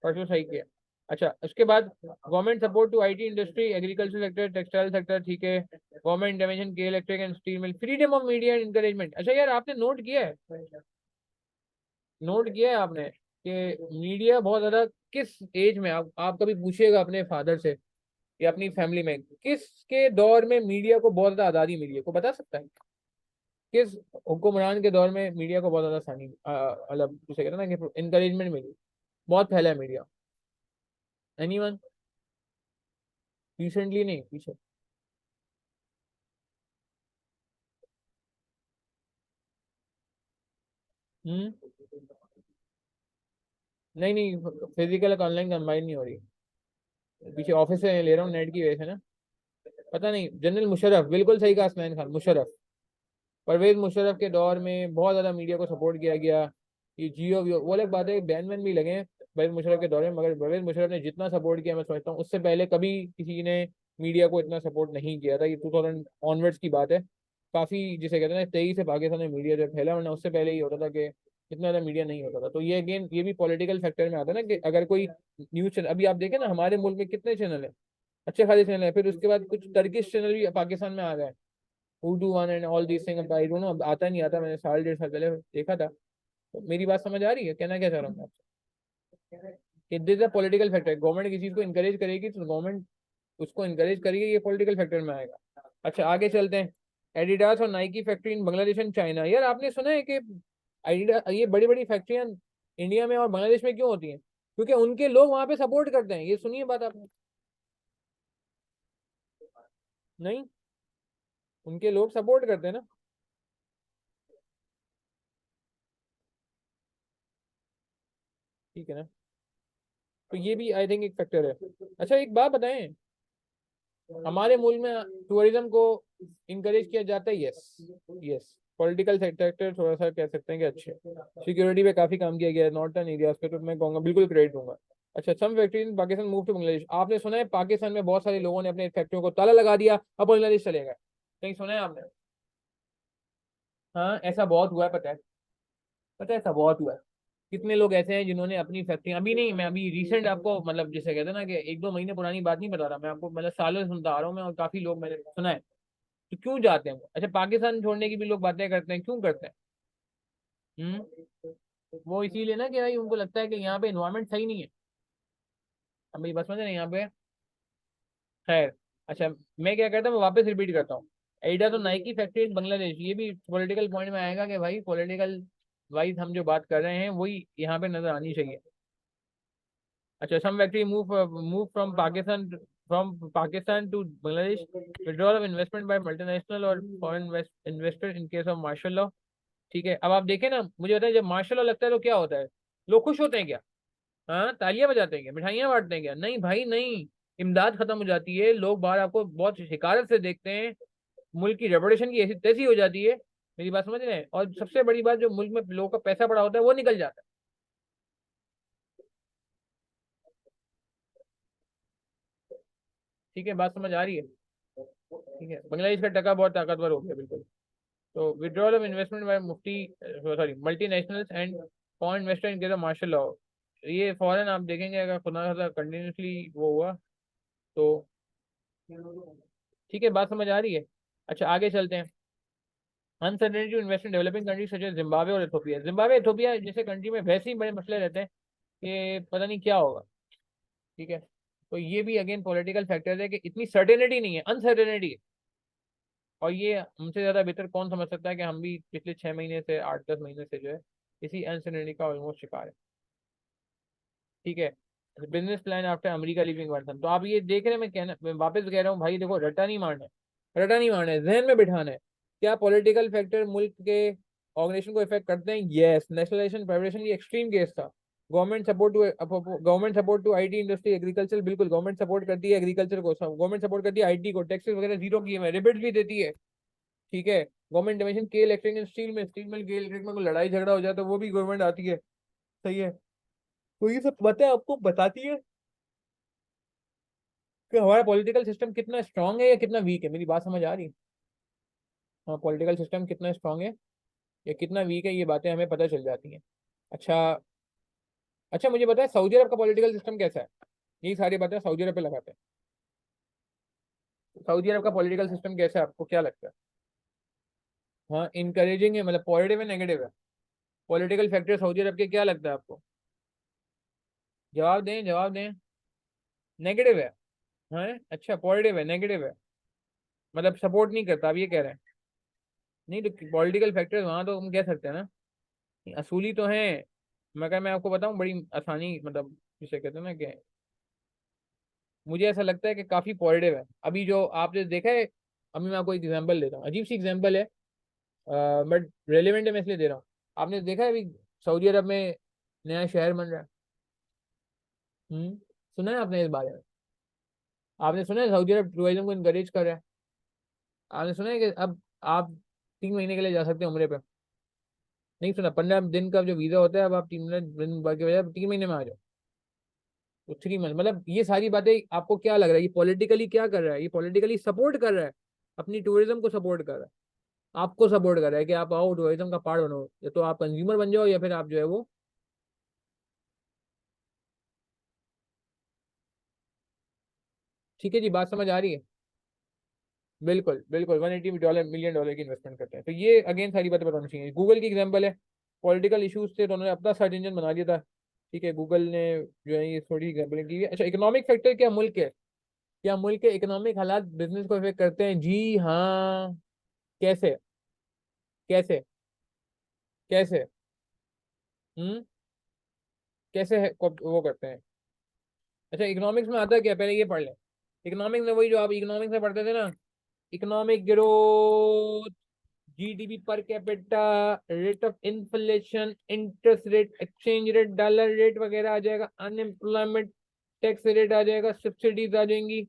परसों सही किया। अच्छा, उसके बाद government support to IT industry, agriculture sector, textile sector. ठीक है। गवर्नमेंट इंटरवेंशन के electric and steel mill, freedom of media encouragement. अच्छा यार, आपने नोट किया है आपने कि मीडिया बहुत ज्यादा किस एज में, आप कभी पूछिएगा अपने फादर से या अपनी फैमिली में, किसके दौर में मीडिया को बहुत ज्यादा आज़ादी मिली है, को बता सकता है? किस हुक्मरान के दौर में मीडिया को बहुत ज्यादा आसानी, मतलब उसे कहते हैं ना कि इनकरेजमेंट मिली, बहुत फैला है मीडिया? एनीवन? रिसेंटली नहीं, पीछे। हम्म। नहीं नहीं, फिजिकल ऑनलाइन कंबाइन नहीं हो रही, पीछे ऑफिस से ले रहा हूँ नेट की वजह से ना। पता नहीं, जनरल मुशर्रफ, बिल्कुल सही कहा, असलैन खान मुशर्रफ, परवेज मुशर्रफ के दौर में बहुत ज्यादा मीडिया को सपोर्ट किया गया। ये जियो वियो वो अलग बात है, बैन वैन भी लगे हैं परवेज मुशर्रफ के दौर में, मगर परवेज मुशर्रफ ने जितना सपोर्ट किया, मैं समझता हूँ उससे पहले कभी किसी ने मीडिया को इतना सपोर्ट नहीं किया था। ये 2000 ऑनवर्ड्स की बात है। काफी जिसे कहते हैं ना, 23 से पाकिस्तान में मीडिया जो फैला, वरना उससे पहले ही होता था कि इतना ज्यादा मीडिया नहीं होता था। तो ये अगेन ये भी पॉलिटिकल फैक्टर में आता है ना, कि अगर कोई न्यूज चैनल, अभी आप देखें ना हमारे मुल्क में कितने चैनल है, अच्छे खासे चैनल है, फिर उसके बाद कुछ टर्किश चैनल भी पाकिस्तान में आ गए, Urdu one and all this thing. I don't know, अब आता नहीं आता, मैंने साल डेढ़ साल पहले देखा था। तो मेरी बात समझ आ रही है, कहना क्या चाह रहा हूँ मैं आपसे, कि this a political factor. Government किसी चीज को इनकरेज करेगी तो गवर्नमेंट उसको इनकरेज करेगी, ये पॉलिटिकल फैक्टर में आएगा। अच्छा, आगे चलते हैं। एडिडास और Nike factory in Bangladesh and China. यार आपने सुना है कि एडिडास, ये बड़ी बड़ी फैक्ट्रियां इंडिया में और बांग्लादेश में क्यों होती हैं? क्योंकि उनके लोग वहां पे सपोर्ट करते हैं। ये सुनिए बात आपने, नहीं, उनके लोग सपोर्ट करते हैं ना। ठीक है ना। तो ये भी आई थिंक एक फैक्टर है। अच्छा, एक बात बताएं, हमारे मुल्क में टूरिज्म को इनकरेज किया जाता है, यस, यस, पॉलिटिकल सेक्टर थोड़ा सा कह सकते हैं कि अच्छे, सिक्योरिटी पे काफी काम किया गया है नॉर्थन एरियाज पे, तो मैं कहूँगा बिल्कुल क्रेडिट दूंगा। अच्छा, some factories in Pakistan move to Bangladesh. आपने सुना है पाकिस्तान में बहुत सारे लोगों ने अपने फैक्ट्रियों को ताला लगा दिया, अब बांग्लादेश चले गए, कहीं सुना है आपने? हाँ, ऐसा बहुत हुआ है, पता है, पता है, ऐसा बहुत हुआ है। कितने लोग ऐसे हैं जिन्होंने अपनी फैक्ट्री, अभी नहीं, मैं अभी रिसेंट आपको मतलब जैसे कहते हैं ना कि एक दो महीने पुरानी बात नहीं बता रहा मैं आपको, मतलब सालों से सुनता आ रहा हूँ मैं, और काफी लोग मैंने सुना है। तो क्यों जाते हैं वो? अच्छा, पाकिस्तान छोड़ने की भी लोग बातें करते हैं, क्यों करते हैं? वो इसीलिए ना कि भाई उनको लगता है कि यहाँ पे इन्वायरमेंट सही नहीं है। अब मेरी बात समझ रहे हैं यहाँ पे? खैर, अच्छा, मैं क्या करता हूँ, मैं वापस रिपीट करता हूँ। एडिडास और नाइकी फैक्ट्री इन बांग्लादेश, ये भी पॉलिटिकल पॉइंट में आएगा कि भाई पॉलिटिकल वाइज हम जो बात कर रहे हैं वही यहाँ पे नजर आनी चाहिए। अच्छा, some factory move from Pakistan to Bangladesh, withdrawal of investment by multinational और foreign investor in case of martial law. ठीक है, अब आप देखें ना, मुझे बताएं, जब मार्शल लॉ लगता है तो क्या होता है? लोग खुश होते हैं क्या? हाँ, तालियां बजाते हैं क्या? मिठाइयां बांटते हैं क्या? नहीं भाई नहीं। इमदाद खत्म हो जाती है, लोग बाहर आपको बहुत शिकारत से देखते हैं, मुल्क की रेपुटेशन की ऐसी तैसी हो जाती है। मेरी बात समझ रहे हैं? और सबसे बड़ी बात, जो मुल्क में लोगों का पैसा पड़ा होता है वो निकल जाता है। ठीक है, बात समझ आ रही है? ठीक है, बांग्लादेश का टका बहुत ताकतवर हो गया, बिल्कुल। तो विड्रॉल ऑफ इन्वेस्टमेंट बाय मुफ्ती, sorry, multinationals and foreign investor in case of martial law. ये फॉरेन आप देखेंगे, अगर खुदा खासा कंटिन्यूसली वो हुआ तो। ठीक है, बात समझ आ रही है? अच्छा, आगे चलते हैं। Uncertainty to invest in developing countries such as Zimbabwe और इथोपिया। जिम्बाब्वे इथोपिया जैसे कंट्री में वैसे ही बड़े मसले रहते हैं कि पता नहीं क्या होगा। ठीक है, तो ये भी अगेन पॉलिटिकल फैक्टर है कि इतनी सर्टेनिटी नहीं है, अनसर्टेनिटी है। और ये हमसे ज्यादा बेहतर कौन समझ सकता है कि हम भी पिछले 6 महीने से 8-10 महीने से जो है इसी अनसर्टेनिटी का ऑलमोस्ट शिकार है। ठीक है, business plan after America leaving version. तो आप ये देख रहे हैं, मैं वापस कह रहा हूँ भाई, देखो, रटा नहीं मारना है, रटा नहीं मारना है, जहन में बिठाना है। क्या पॉलिटिकल फैक्टर मुल्क के ऑर्गेनाइजेशन को इफेक्ट करते हैं? यस, नेशनलाइजेशन प्राइवेटाइजेशन की एक्सट्रीम केस था। Government support to IT industry, agriculture, बिल्कुल गवर्नमेंट सपोर्ट करती है एग्रीकल्चर को, गवर्नमेंट सपोर्ट करती है आईटी को, टैक्सेस वगैरह जीरो किए हुए, रिबेट भी देती है। ठीक है, गवर्नमेंट इंटरवेंशन के इलेक्ट्रिक एंड स्टील में, स्टील मिल के इलेक्ट्रिक में कोई लड़ाई झगड़ा हो जाए तो वो भी गवर्नमेंट आती है। सही है, तो ये सब बातें आपको बताती है कि हमारा पॉलिटिकल सिस्टम कितना स्ट्रांग है या कितना वीक है। मेरी बात समझ आ रही है? हाँ, पॉलिटिकल सिस्टम कितना स्ट्रांग है या कितना वीक है, ये बातें हमें पता चल जाती हैं। अच्छा, अच्छा, मुझे पता है सऊदी अरब का पॉलिटिकल सिस्टम कैसा है। यही सारी बातें सऊदी अरब पे लगाते हैं। सऊदी अरब का पॉलिटिकल सिस्टम कैसा है, आपको क्या लगता है? हाँ, इनकरेजिंग है, मतलब पॉजिटिव है, नेगेटिव है? पॉलिटिकल फैक्टर सऊदी अरब के क्या लगता है आपको? जवाब दें, जवाब दें। नेगेटिव है? हाँ, अच्छा, पॉजिटिव है, नेगेटिव है, मतलब सपोर्ट नहीं करता, आप ये कह रहे हैं? नहीं, तो पॉलिटिकल फैक्टर्स वहाँ तो हम कह सकते हैं ना, असूली तो हैं। मगर मैं आपको बताऊं, बड़ी आसानी, मतलब जिसे कहते हैं ना कि मुझे ऐसा लगता है कि काफी पॉजिटिव है। अभी जो आपने देखा है, अभी मैं आपको एक एग्जांपल देता हूँ, अजीब सी एग्जांपल है, बट रेलिवेंट है, मैं इसलिए दे रहा हूँ। आपने देखा है अभी सऊदी अरब में नया शहर बन रहा है? सुना है आपने इस बारे में? आपने सुना है सऊदी अरब टूरिज्म को इनकरेज कर रहा है? आपने सुना है कि अब आप 3 महीने के लिए जा सकते हैं उम्रे पे? नहीं सुना? 15 दिन का जो वीजा होता है, अब आप 3 दिन के बजाय 3 महीने में आ जाओ। तो 3 मंथ, मतलब ये सारी बातें आपको क्या लग रहा है, ये पॉलिटिकली क्या कर रहा है? ये पॉलिटिकली सपोर्ट कर रहा है, अपनी टूरिज्म को सपोर्ट कर रहा है, आपको सपोर्ट कर रहा है कि आप आओ टूरिज्म का पार्ट बनो, या तो आप कंज्यूमर बन जाओ या फिर आप जो है वो। ठीक है जी, बात समझ आ रही है? बिल्कुल बिल्कुल, $180 मिलियन की इन्वेस्टमेंट करते हैं, तो ये अगेन सारी बातें बतानी चाहिए। गूगल की एग्जाम्पल है, पॉलिटिकल इशूज थे तो उन्होंने अपना सर्च इंजन बना लिया था। ठीक है, गूगल ने जो है ये थोड़ी एग्जाम्पल की है। अच्छा, इकोनॉमिक फैक्टर क्या मुल्क है, क्या मुल्क के इकोनॉमिक हालात बिजनेस को इफेक्ट करते हैं? जी हाँ। कैसे? कैसे? कैसे? हम्म कैसे है वो करते हैं? अच्छा, इकोनॉमिक्स में आता है क्या, पहले ये पढ़ लें। इकोनॉमिक्स में वही जो आप इकोनॉमिक्स में पढ़ते थे ना, economic growth, GDP per capita, rate of inflation, interest rate, exchange rate, dollar rate वगैरह आ जाएगा, अनएम्प्लॉयमेंट, टैक्स रेट आ जाएगा, सब्सिडीज आ जाएंगी।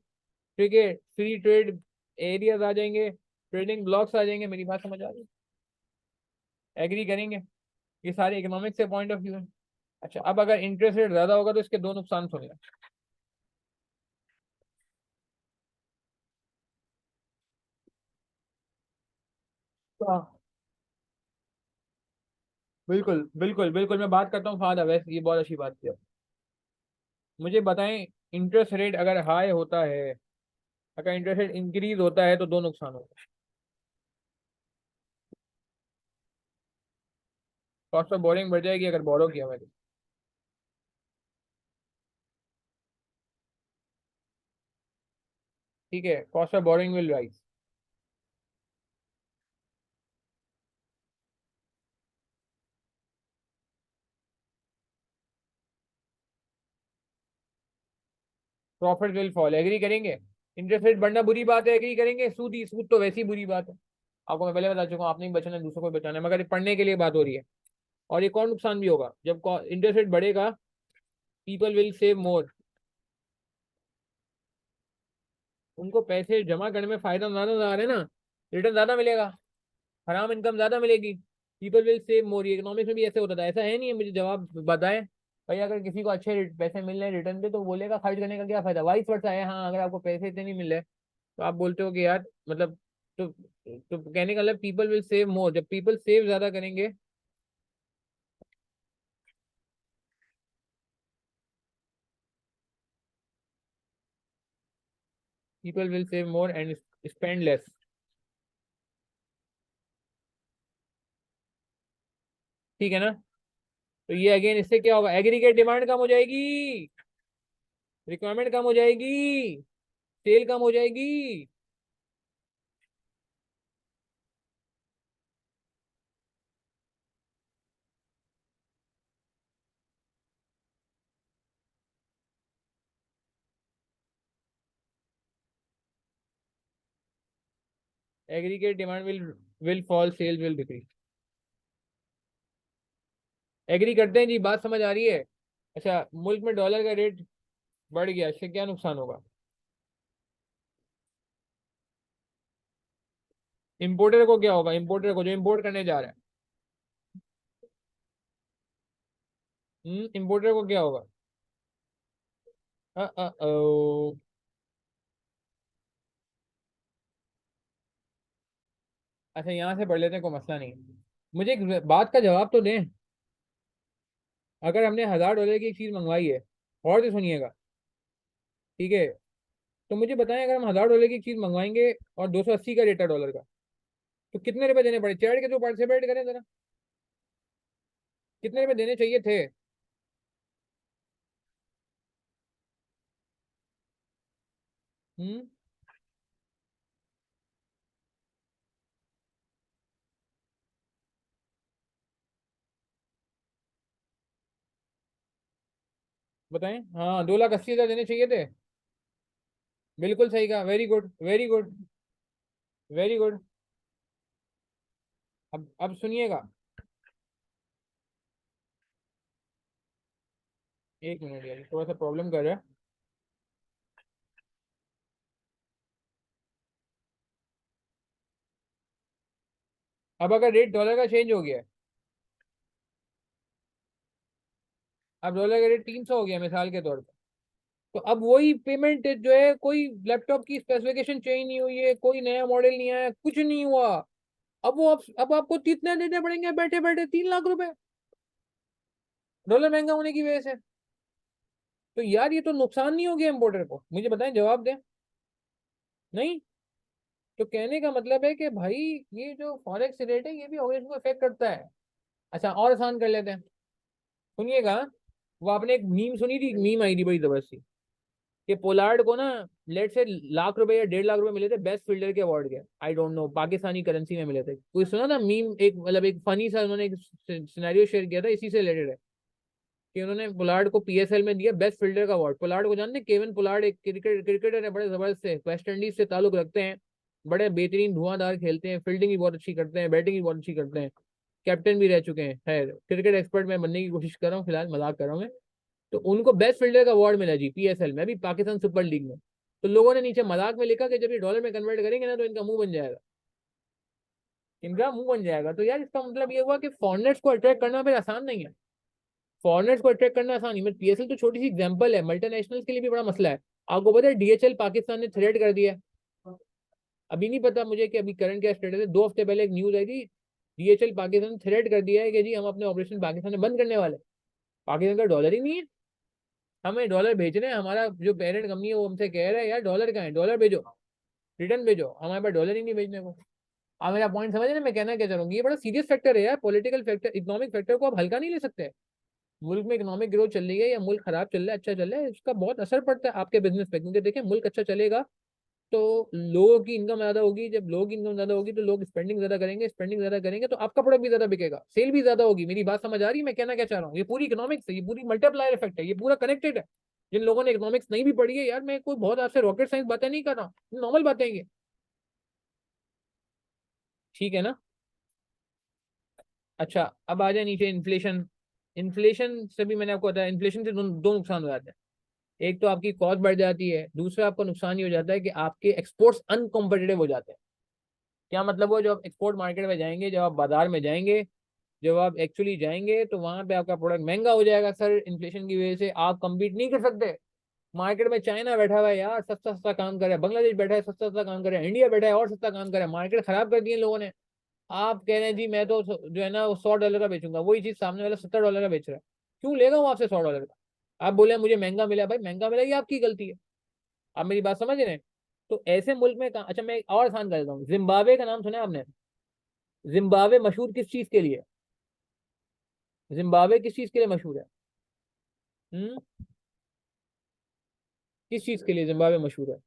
ठीक है, फ्री ट्रेड एरियाज आ जाएंगे, ट्रेडिंग ब्लॉक्स आ जाएंगे। मेरी बात समझ आ रही है? एग्री करेंगे? ये सारे इकोनॉमिक्स से पॉइंट ऑफ व्यू है। अच्छा, अब अगर इंटरेस्ट रेट ज्यादा होगा तो इसके दो नुकसान सुन लें। हाँ, बिल्कुल बिल्कुल बिल्कुल, मैं बात करता हूँ फायदा। वैसे ये बहुत अच्छी बात की आपने। मुझे बताएं, इंटरेस्ट रेट अगर हाई होता है, अगर इंटरेस्ट रेट इंक्रीज होता है तो दो नुकसान होते हैं। कॉस्ट ऑफ बोरिंग बढ़ जाएगी अगर बोरो किया मैंने। ठीक है, cost of borrowing will rise. Profit will fall, agree करेंगे? इंटरेस्ट रेट बढ़ना बुरी बात है, एग्री करेंगे? सूद ही सूद तो वैसी बुरी बात है। आपको मैं पहले बता चुका हूँ, आपने ही बचाना है, दूसरों को भी बचाना है, मगर ये पढ़ने के लिए बात हो रही है। और एक और नुकसान भी होगा, जब इंटरेस्ट रेट बढ़ेगा, पीपल विल सेव मोर। उनको पैसे जमा करने में फायदा ज्यादा आ रहा है ना, रिटर्न ज्यादा मिलेगा, हराम इनकम ज्यादा मिलेगी। पीपल विल सेव मोर, ये इकोनॉमिक्स में भी ऐसे होता था, ऐसा है नहीं है? मुझे जवाब बताएं भाई। अगर किसी को अच्छे पैसे मिल रहे हैं रिटर्न पे तो बोलेगा खर्च करने का क्या फायदा, वाइस वर्सा है। हाँ, अगर आपको पैसे इतने नहीं मिल रहे तो आप बोलते हो कि यार मतलब, तो कहने का मतलब पीपल विल सेव मोर, जब पीपल सेव ज्यादा करेंगे। People will save more and spend less. ठीक है ना? तो ये अगेन इससे क्या होगा, एग्रीगेट डिमांड कम हो जाएगी, रिक्वायरमेंट कम हो जाएगी, सेल कम हो जाएगी। Aggregate demand will fall, sale will decrease. Agree करते हैं जी, बात समझ आ रही है? अच्छा, मुल्क में डॉलर का रेट बढ़ गया, इससे क्या नुकसान होगा? इंपोर्टर को क्या होगा, इंपोर्टर को जो इंपोर्ट करने जा रहा है। इंपोर्टर को क्या होगा? ओ। अच्छा, यहाँ से पढ़ लेते हैं, कोई मसला नहीं। मुझे एक बात का जवाब तो दें। अगर हमने $1000 की एक चीज मंगवाई है, और तो सुनिएगा, ठीक है? तो मुझे बताएं, अगर हम $1000 की चीज मंगवाएंगे और 280 का रेट है डॉलर का, तो कितने रुपए देने पड़े? चैट के तो पार्टिसिपेट करें जरा, कितने रुपए देने चाहिए थे? हम्म बताएं। हाँ, 2,80,000 देने चाहिए थे। बिल्कुल सही कहा, very good very good very good. अब सुनिएगा। एक मिनट यार, थोड़ा सा प्रॉब्लम कर रहा है। अब अगर रेट डॉलर का चेंज हो गया है, अब डॉलर का रेट 300 हो गया मिसाल के तौर पर, तो अब वही पेमेंट जो है, कोई लैपटॉप की स्पेसिफिकेशन चेंज नहीं हुई है, कोई नया मॉडल नहीं आया, कुछ नहीं हुआ। अब आपको कितने देने पड़ेंगे बैठे बैठे? 3 लाख रुपए, डॉलर महंगा होने की वजह से। तो यार ये तो नुकसान नहीं हो गया इम्पोर्टर को? मुझे बताएं, जवाब दें। नहीं? तो कहने का मतलब है कि भाई, ये जो फॉरेक्स रेट है ये भी ऑर्गेनिज्म को इफेक्ट करता है। अच्छा, और आसान कर लेते हैं, सुनिएगा। वो आपने एक मीम सुनी थी, मीम आई थी बड़ी जबरदस्ती, कि पोलार्ड को ना, लेट से ₹1,00,000 या ₹1.5 लाख मिले थे बेस्ट फील्डर के अवार्ड के, आई डोंट नो पाकिस्तानी करेंसी में मिले थे। कोई सुना ना मीम? एक मतलब एक फनी सा उन्होंने एक सिनेरियो शेयर किया था, इसी से रिलेटेड है, कि उन्होंने पोलार्ड को पीएसएल में दिया बेस्ट फील्डर का अवार्ड। पोलार्ड को जानते हैं? केविन पोलार्ड एक क्रिकेटर है, बड़े जबरदस्त से, वेस्ट इंडीज से ताल्लुक रखते हैं, बड़े बेहतरीन धुआंधार खेलते हैं, फील्डिंग भी बहुत अच्छी करते हैं, बैटिंग भी बहुत अच्छी करते हैं, कैप्टन भी रह चुके हैं। खैर, क्रिकेट एक्सपर्ट मैं बनने की कोशिश कर रहा हूँ, फिलहाल मजाक कर रहा हूँ मैं। तो उनको बेस्ट फील्डर का अवार्ड मिला जी, पीएसएल में भी, पाकिस्तान सुपर लीग में। तो लोगों ने नीचे मजाक में लिखा कि जब ये डॉलर में कन्वर्ट करेंगे ना तो इनका मुंह बन जाएगा। इनका मुंह बन जाएगा। तो यार इसका मतलब ये हुआ कि फॉरेनर्स को अट्रैक्ट करना फिर आसान नहीं है। फॉरेनर्स को अट्रैक्ट करना आसान नहीं। पीएसएल तो छोटी सी एग्जांपल है, मल्टीनेशनल्स के लिए भी बड़ा मसला है। आपको पता है डीएचएल पाकिस्तान ने थ्रेड कर दिया है। अभी नहीं पता मुझे कि अभी करंट क्या स्टेटस है, 2 हफ्ते पहले एक न्यूज आई थी, डीएचएल पाकिस्तान थ्रेड कर दिया है कि जी हम अपने ऑपरेशन पाकिस्तान में बंद करने वाले हैं। पाकिस्तान का डॉलर ही नहीं है, हमें डॉलर भेज रहे हैं, हमारा जो पेरेंट कंपनी है वो हमसे कह रहा है यार डॉलर कहाँ है, डॉलर भेजो, रिटर्न भेजो, हमारे पास डॉलर ही नहीं भेजने को। आप मेरा पॉइंट समझ रहे हैं मैं कहना क्या चाह रहा हूँ? ये बड़ा सीरियस फैक्टर है यार, पॉलिटिकल फैक्टर, इकोनॉमिक फैक्टर को आप हल्का नहीं ले सकते। मुल्क में इकोनॉमिक ग्रोथ चल रही है या मुल्क खराब चल रहा है अच्छा चल रहा है, इसका बहुत असर पड़ता है आपके बिजनेस पे। क्योंकि देखिए मुल्क अच्छा चलेगा तो लोगों की इनकम ज्यादा होगी, जब लोगों की इनकम ज्यादा होगी तो लोग स्पेंडिंग ज्यादा करेंगे, स्पेंडिंग ज्यादा करेंगे तो आपका प्रोडक्ट भी ज्यादा बिकेगा, सेल भी ज्यादा होगी। मेरी बात समझ आ रही है मैं कहना क्या चाह रहा हूँ? ये पूरी इकोनॉमिक्स है, ये पूरी मल्टीप्लायर इफेक्ट है, ये पूरा कनेक्टेड है। जिन लोगों ने इकोनॉमिक्स नहीं भी पढ़ी है यार, मैं कोई बहुत आपसे रॉकेट साइंस बातें नहीं कर रहा हूँ, नॉर्मल बातें हैं ये। ठीक है ना? अच्छा अब आ जाए नीचे इन्फ्लेशन। इन्फ्लेशन से भी मैंने आपको बताया, इन्फ्लेशन से दो नुकसान हो जाते हैं। एक तो आपकी कॉस्ट बढ़ जाती है, दूसरा आपका नुकसान ये हो जाता है कि आपके एक्सपोर्ट्स अनकॉम्पिटिटिव हो जाते हैं। क्या मतलब? वो जब आप एक्सपोर्ट मार्केट में जाएंगे, जब आप बाजार में जाएंगे, जब आप एक्चुअली जाएंगे तो वहां पे आपका प्रोडक्ट महंगा हो जाएगा सर। इन्फ्लेशन की वजह से आप compete नहीं कर सकते। मार्केट में चाइना बैठा हुआ है यार, सस्ता सस्ता काम कर रहा है, बांग्लादेश बैठा है सस्ता सस्ता काम कर रहा है, इंडिया बैठा है और सस्ता काम कर रहा है, मार्केट खराब कर दिए लोगों ने। आप कह रहे हैं जी मैं तो जो है ना वो $100 का बेचूंगा, वही चीज सामने वाला $70 का बेच रहा है। क्यों लेगा वो आपसे $100 का? आप बोले मुझे महंगा मिला, भाई महंगा मिला ये आपकी गलती है। आप मेरी बात समझ रहे हैं? तो ऐसे मुल्क में अच्छा मैं एक और आसान कर देता हूँ, जिम्बाब्वे का नाम सुना है आपने? जिम्बाब्वे मशहूर किस चीज के लिए? जिम्बाब्वे किस चीज के लिए मशहूर है? हम्म? किस चीज के लिए जिम्बाब्वे मशहूर है?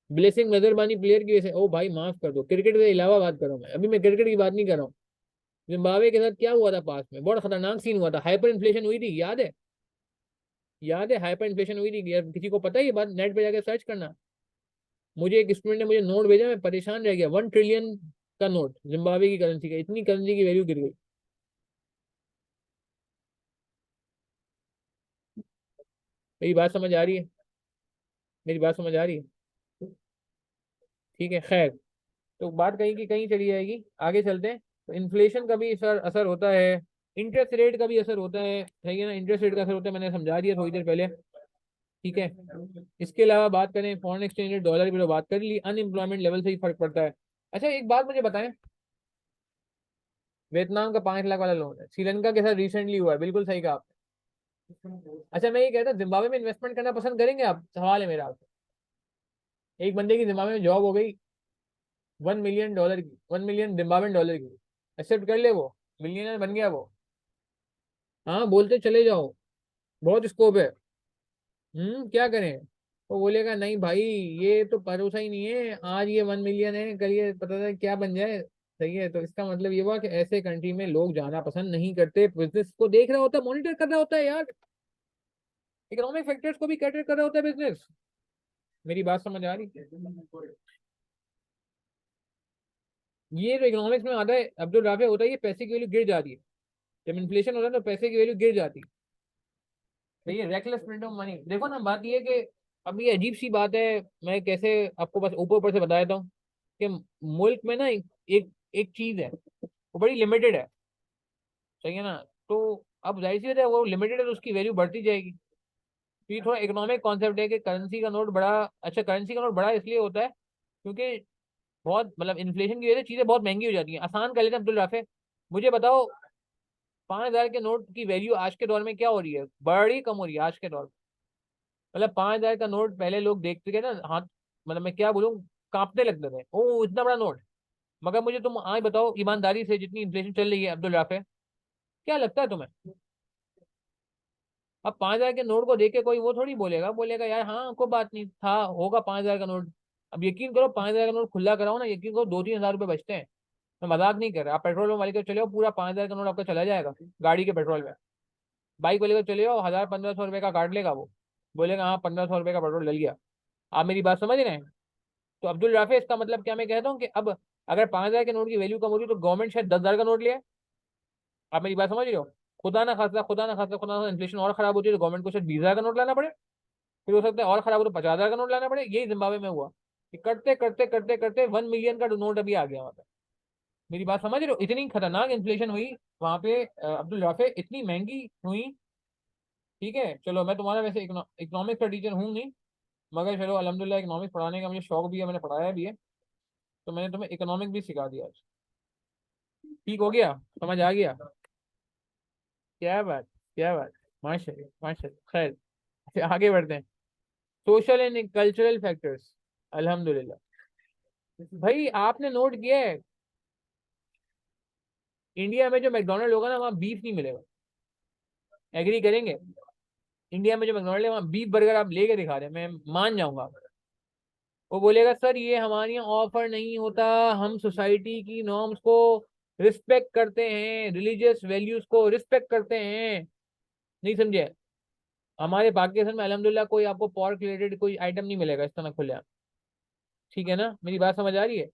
ब्लेसिंग नजरबानी प्लेयर की वजह से। ओ भाई माफ कर दो, क्रिकेट के अलावा बात कर रहा हूँ मैं, अभी मैं क्रिकेट की बात नहीं कर रहा हूँ। जिम्बाब्वे के साथ क्या हुआ था पास में, बहुत खतरनाक सीन हुआ था, हाइपर इन्फ्लेशन हुई थी, याद है? याद है हाइपर इन्फ्लेशन हुई थी यार, किसी को पता है ये बात? नेट पे जाकर सर्च करना। मुझे एक स्टूडेंट ने मुझे नोट भेजा, मैं परेशान रह गया, 1 ट्रिलियन का नोट जिम्बाब्वे की करेंसी का, इतनी करेंसी की वैल्यू गिर गई। मेरी बात समझ आ रही है? मेरी बात समझ आ रही है? ठीक है खैर। तो बात कहीं की कहीं चली जाएगी, आगे चलते हैं। तो इन्फ्लेशन का भी असर असर होता है, इंटरेस्ट रेट का भी असर होता है, सही है ना? इंटरेस्ट रेट का असर होता है, मैंने समझा दिया थोड़ी देर पहले। ठीक है। इसके अलावा बात करें फॉरेन एक्सचेंज रेट, डॉलर की तो बात कर ली, अनएम्प्लॉयमेंट लेवल से ही फर्क पड़ता है। अच्छा एक बात मुझे बताएं, वियतनाम का 5 लाख वाला लोन है, श्रीलंका के साथ रिसेंटली हुआ है, बिल्कुल सही कहा आपने। अच्छा मैं ये कहता हूँ जिम्बाब्वे में इन्वेस्टमेंट करना पसंद करेंगे आप? सवाल है मेरा आपसे। एक बंदे की जिम्बाब्वे में जॉब हो गई, $1 मिलियन की, $1 मिलियन की, एक्सेप्ट कर ले वो, मिलियनर बन गया वो। हाँ बोलते चले जाओ, बहुत स्कोप है। क्या करें? वो बोलेगा नहीं भाई, ये तो भरोसा ही नहीं है, आज ये 1 मिलियन है, कल ये पता था क्या बन जाए। सही है, तो इसका मतलब ये हुआ कि ऐसे कंट्री में लोग जाना पसंद नहीं करते, बिजनेस को देख रहा होता है, मॉनिटर कर रहा होता है यार, इकोनॉमिक फैक्टर्स को भी कैटर कर रहा होता है बिजनेस। मेरी बात समझ आ रही है? ये जो इकोनॉमिक्स में आता है अब्दुल राफे, होता है ये पैसे की वैल्यू गिर जाती है, जब इन्फ्लेशन होता है तो पैसे की वैल्यू गिर जाती है। भैया रेकलेस प्रिंट ऑफ मनी, देखो ना बात ये है कि अब ये अजीब सी बात है, मैं कैसे आपको बस ऊपर ऊपर से बता देता हूँ कि मुल्क में ना एक चीज है, वो बड़ी लिमिटेड है, सही है ना? तो अब जाहिर सी बात है वो लिमिटेड है तो उसकी वैल्यू बढ़ती जाएगी। तो ये थोड़ा इकोनॉमिक कॉन्सेप्ट है कि करेंसी का नोट बड़ा, अच्छा करेंसी का नोट बड़ा इसलिए होता है क्योंकि बहुत मतलब इन्फ्लेशन की वजह से चीजें बहुत महंगी हो जाती हैं। आसान कर लेते हैं अब्दुल राफे, मुझे बताओ 5,000 के नोट की वैल्यू आज के दौर में क्या हो रही है? बड़ी कम हो रही है आज के दौर में। मतलब 5,000 का नोट पहले लोग देखते थे ना हाथ, मतलब मैं क्या बोलूँ, कांपने लगते थे, ओ इतना बड़ा नोट। मगर मुझे तुम आज बताओ ईमानदारी से, जितनी इन्फ्लेशन चल रही है अब्दुल राफे, क्या लगता है तुम्हें? अब 5,000 के नोट को देख के कोई वो थोड़ी बोलेगा, बोलेगा यार हाँ कोई बात नहीं था, होगा 5,000 का नोट। अब यकीन करो 5,000 का नोट खुला कराओ ना, यकीन करो 2-3 हज़ार रुपये बचते हैं। मैं मजाक नहीं कर रहा, आप पेट्रोल पंप वाले को चले हो, पूरा 5,000 का नोट आपका चला जाएगा गाड़ी के पेट्रोल में। बाइक वाले को चले हो, 1,000-1,500 रुपये का काट लेगा वो, बोलेगा हाँ 1,500 रुपये का पेट्रोल डल गया। आप मेरी बात समझ रहे हैं? तो अब्दुल राफे इसका मतलब क्या मैं कहता हूँ कि अब अगर 5,000 के नोट की वैल्यू कम होगी तो गवर्नमेंट शायद 10,000 का नोट ले। आप मेरी बात समझ रहे हो? खुदा ना खासा इन्फ्लेशन और खराब होती है तो गवर्नमेंट को शायद 20,000 का नोट लाना पड़े, फिर हो सकता है और खराब हो तो 50,000 का नोट लाना पड़े। यही जिम्बाब्वे में हुआ कि करते करते करते करते 1 मिलियन का नोट अभी आ गया वहां पे। मेरी बात समझ रहे हो, इतनी खतरनाक इन्फ्लेशन हुई वहां पे अब्दुल राफे, इतनी महंगी हुई। ठीक है चलो, मैं तुम्हारा वैसे इकोनॉमिक्स का टीचर हूँ नहीं, मगर चलो अल्हम्दुलिल्लाह इकोनॉमिक्स पढ़ाने का मुझे शौक भी है, मैंने पढ़ाया भी है, तो मैंने तुम्हें इकोनॉमिक भी सिखा दिया आज। ठीक हो गया, समझ आ गया? क्या बात, क्या बात, माशाल्लाह माशाल्लाह। खैर, फिर आगे बढ़ते हैं। सोशल एंड कल्चरल फैक्टर्स, अल्हम्दुलिल्लाह। भाई आपने नोट किया है, इंडिया में जो मैकडोनल्ड होगा ना, वहाँ बीफ नहीं मिलेगा। एग्री करेंगे? इंडिया में जो मैकडोनल्ड है वहाँ बीफ बर्गर आप लेके दिखा रहे हैं, मैं मान जाऊंगा। वो बोलेगा सर ये हमारे यहाँ ऑफर नहीं होता, हम सोसाइटी की नॉर्म्स को रिस्पेक्ट करते हैं, रिलीजियस वैल्यूज को रिस्पेक्ट करते हैं। नहीं समझे? हमारे पाकिस्तान में अल्हम्दुलिल्लाह कोई आपको पॉर्क रिलेटेड कोई आइटम नहीं मिलेगा इस तरह खुले। ठीक है ना, मेरी बात समझ आ रही है?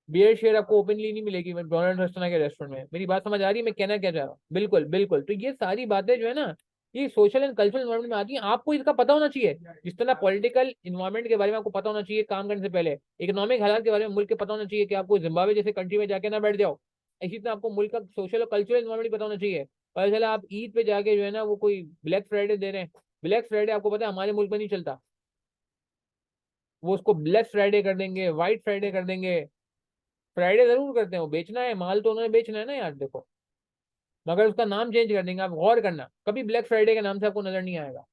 बियर शेयर आपको ओपनली नहीं मिलेगी मैकडोनल्ड रेस्टोरेंट के रेस्टोरेंट में। मेरी बात समझ आ रही है मैं कहना क्या चाह रहा हूँ? बिल्कुल बिल्कुल। तो ये सारी बातें जो है ना, ये सोशल एंड कल्चरल इन्वायरमेंट में आती है, आपको इसका पता होना चाहिए। जिस तरह पॉलिटिकल इन्वायरमेंट के बारे में आपको पता होना चाहिए काम करने से पहले, इकोनॉमिक हालात के बारे में मुल्क के पता होना चाहिए कि आपको जिम्बाब्वे जैसे कंट्री में जाके ना बैठ जाओ। इसी तरह आपको मुल्क का सोशल और कल्चरल इन्वायरमेंट भी पता होना चाहिए। पता चला आप ईद पे जाके जो है ना वो कोई ब्लैक फ्राइडे दे रहे हैं। ब्लैक फ्राइडे आपको पता है हमारे मुल्क में नहीं चलता, वो उसको ब्लैक फ्राइडे कर देंगे, व्हाइट फ्राइडे कर देंगे। फ्राइडे जरूर करते हैं, वो बेचना है माल तो उन्होंने बेचना है ना यार, देखो। मगर उसका नाम चेंज कर देंगे, आप गौर करना कभी ब्लैक फ्राइडे के नाम से आपको नजर नहीं आएगा।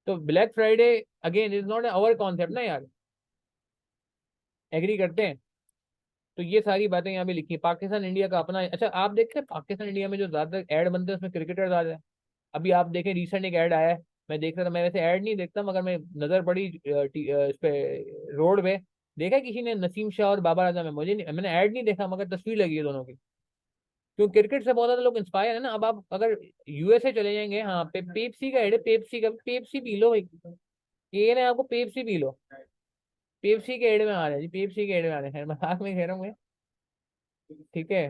तो black Friday again is not our concept ना यार। एग्री करते हैं? तो ये सारी बातें यहाँ पे लिखी है। पाकिस्तान इंडिया का अपना, अच्छा आप देखें पाकिस्तान इंडिया में जो ज्यादातर ऐड बनते हैं उसमें क्रिकेटर ज्यादा है। अभी आप देखें रिसेंट एक ऐड आया है, मैं देख रहा था, मैं वैसे ऐड नहीं देखता मगर मैं नजर पड़ी इस पे रोड पे, देखा किसी ने नसीम शाह और बाबर आजम है, मुझे नहीं, मैंने ऐड नहीं देखा मगर तस्वीर लगी है दोनों की। क्यों? क्रिकेट से बहुत ज्यादा लोग इंस्पायर है ना। अब आप अगर यूएसए चले जाएंगे, हाँ पेप्सी का एड है, पेप्सी का, पेप्सी पी लो भाई, ये ना आपको पेप्सी पी लो। पेप्सी के एड में आ रहा है जी, पेप्सी के एड में आ रहे हैं, मजाक में कह रहा हूँ मैं। ठीक है,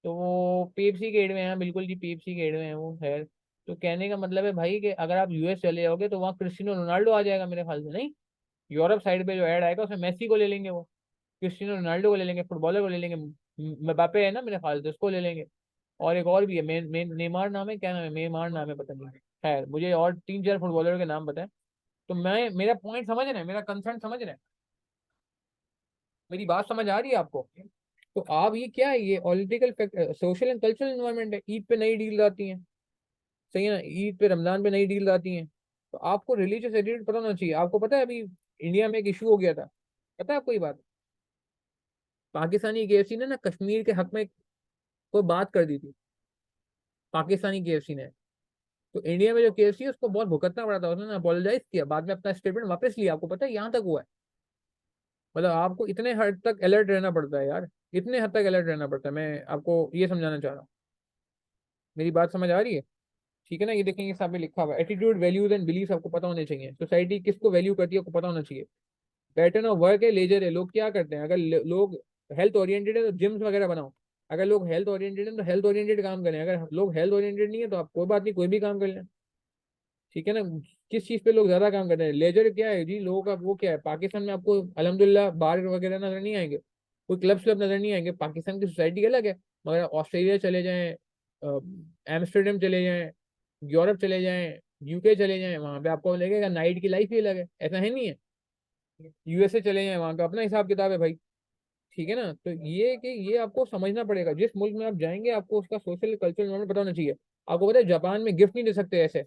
तो वो पेप्सी के एड में है, बिल्कुल जी पेप्सी के एड में है वो, खैर। तो कहने का मतलब है भाई कि अगर आप यूएस चले जाओगे तो वहाँ क्रिस्टियानो रोनाल्डो आ जाएगा मेरे ख्याल से, नहीं? यूरोप साइड पे जो ऐड आएगा उसमें मेसी को ले लेंगे, वो क्रिस्टियानो रोनाल्डो को ले लेंगे, फुटबॉलर को ले लेंगे, मबापे है ना मेरे ख्याल से, उसको ले लेंगे। और एक और भी है, नेमार नाम है, क्या नाम है, मेमार नाम है, पता नहीं। खैर मुझे और तीन चार फुटबॉलर के नाम पता है। तो मैं, मेरा पॉइंट समझ रहे हैं, मेरा कंसर्न समझ रहे हैं? मेरी बात समझ आ रही है आपको? तो आप ये क्या है, ये political social and cultural environment है। ईद पे नई डील आती है, सही है ना, ईद पे रमजान पे नई डील आती है। तो आपको रिलीजियस एटीट्यूड पता होना चाहिए। आपको पता है अभी इंडिया में एक इशू हो गया था, पता है आपको ये बात? पाकिस्तानी केएफसी ने ना कश्मीर के हक में कोई बात कर दी थी, पाकिस्तानी केएफसी ने। तो इंडिया में जो केएफसी है उसको बहुत भुगतना पड़ा था, उसने अपोलोजाइज किया, बाद में अपना स्टेटमेंट वापस लिया। आपको पता है यहाँ तक हुआ है? मतलब आपको इतने हद तक अलर्ट रहना पड़ता है यार, इतने हद तक अलर्ट रहना पड़ता है, मैं आपको ये समझाना चाह रहा हूँ। मेरी बात समझ आ रही है? ठीक है ना, ये देखेंगे सामने लिखा हुआ है, एटीट्यूड वैल्यूज एंड बिलीफ आपको पता होने चाहिए। सोसाइटी किसको वैल्यू करती है आपको पता होना चाहिए। पैटर्न ऑफ वर्क है, लेजर है, लोग क्या करते हैं। अगर लोग हेल्थ ओरिएंटेड है तो जिम्स वगैरह बनाओ। अगर लोग हेल्थ ओरिएंटेड है तो हेल्थ ओरिएंटेड काम करें, अगर लोग हेल्थ ओरिएंटेड नहीं है तो आप कोई बात नहीं, कोई भी काम कर लें। ठीक है ना? किस चीज पे लोग ज्यादा काम कर रहे हैं, लेजर क्या है जी लोगों का, वो क्या है। पाकिस्तान में आपको अल्हम्दुलिल्लाह बार वगैरह नजर नहीं आएंगे, कोई क्लब क्लब नजर नहीं आएंगे, पाकिस्तान की सोसाइटी अलग है। मगर ऑस्ट्रेलिया चले जाएं, एम्स्टर्डम चले जाएं, यूरोप चले जाएं, यूके चले जाएं, वहां पे आपको लगेगा नाइट की लाइफ ही अलग है, ऐसा है नहीं है? यूएसए चले जाएं, वहां का अपना हिसाब किताब है भाई। ठीक है ना? तो ये कि ये आपको समझना पड़ेगा, जिस मुल्क में आप जाएंगे आपको उसका सोशल कल्चरल इन्वायरमेंट पता होना चाहिए। आपको पता है जापान में गिफ्ट नहीं दे सकते ऐसे,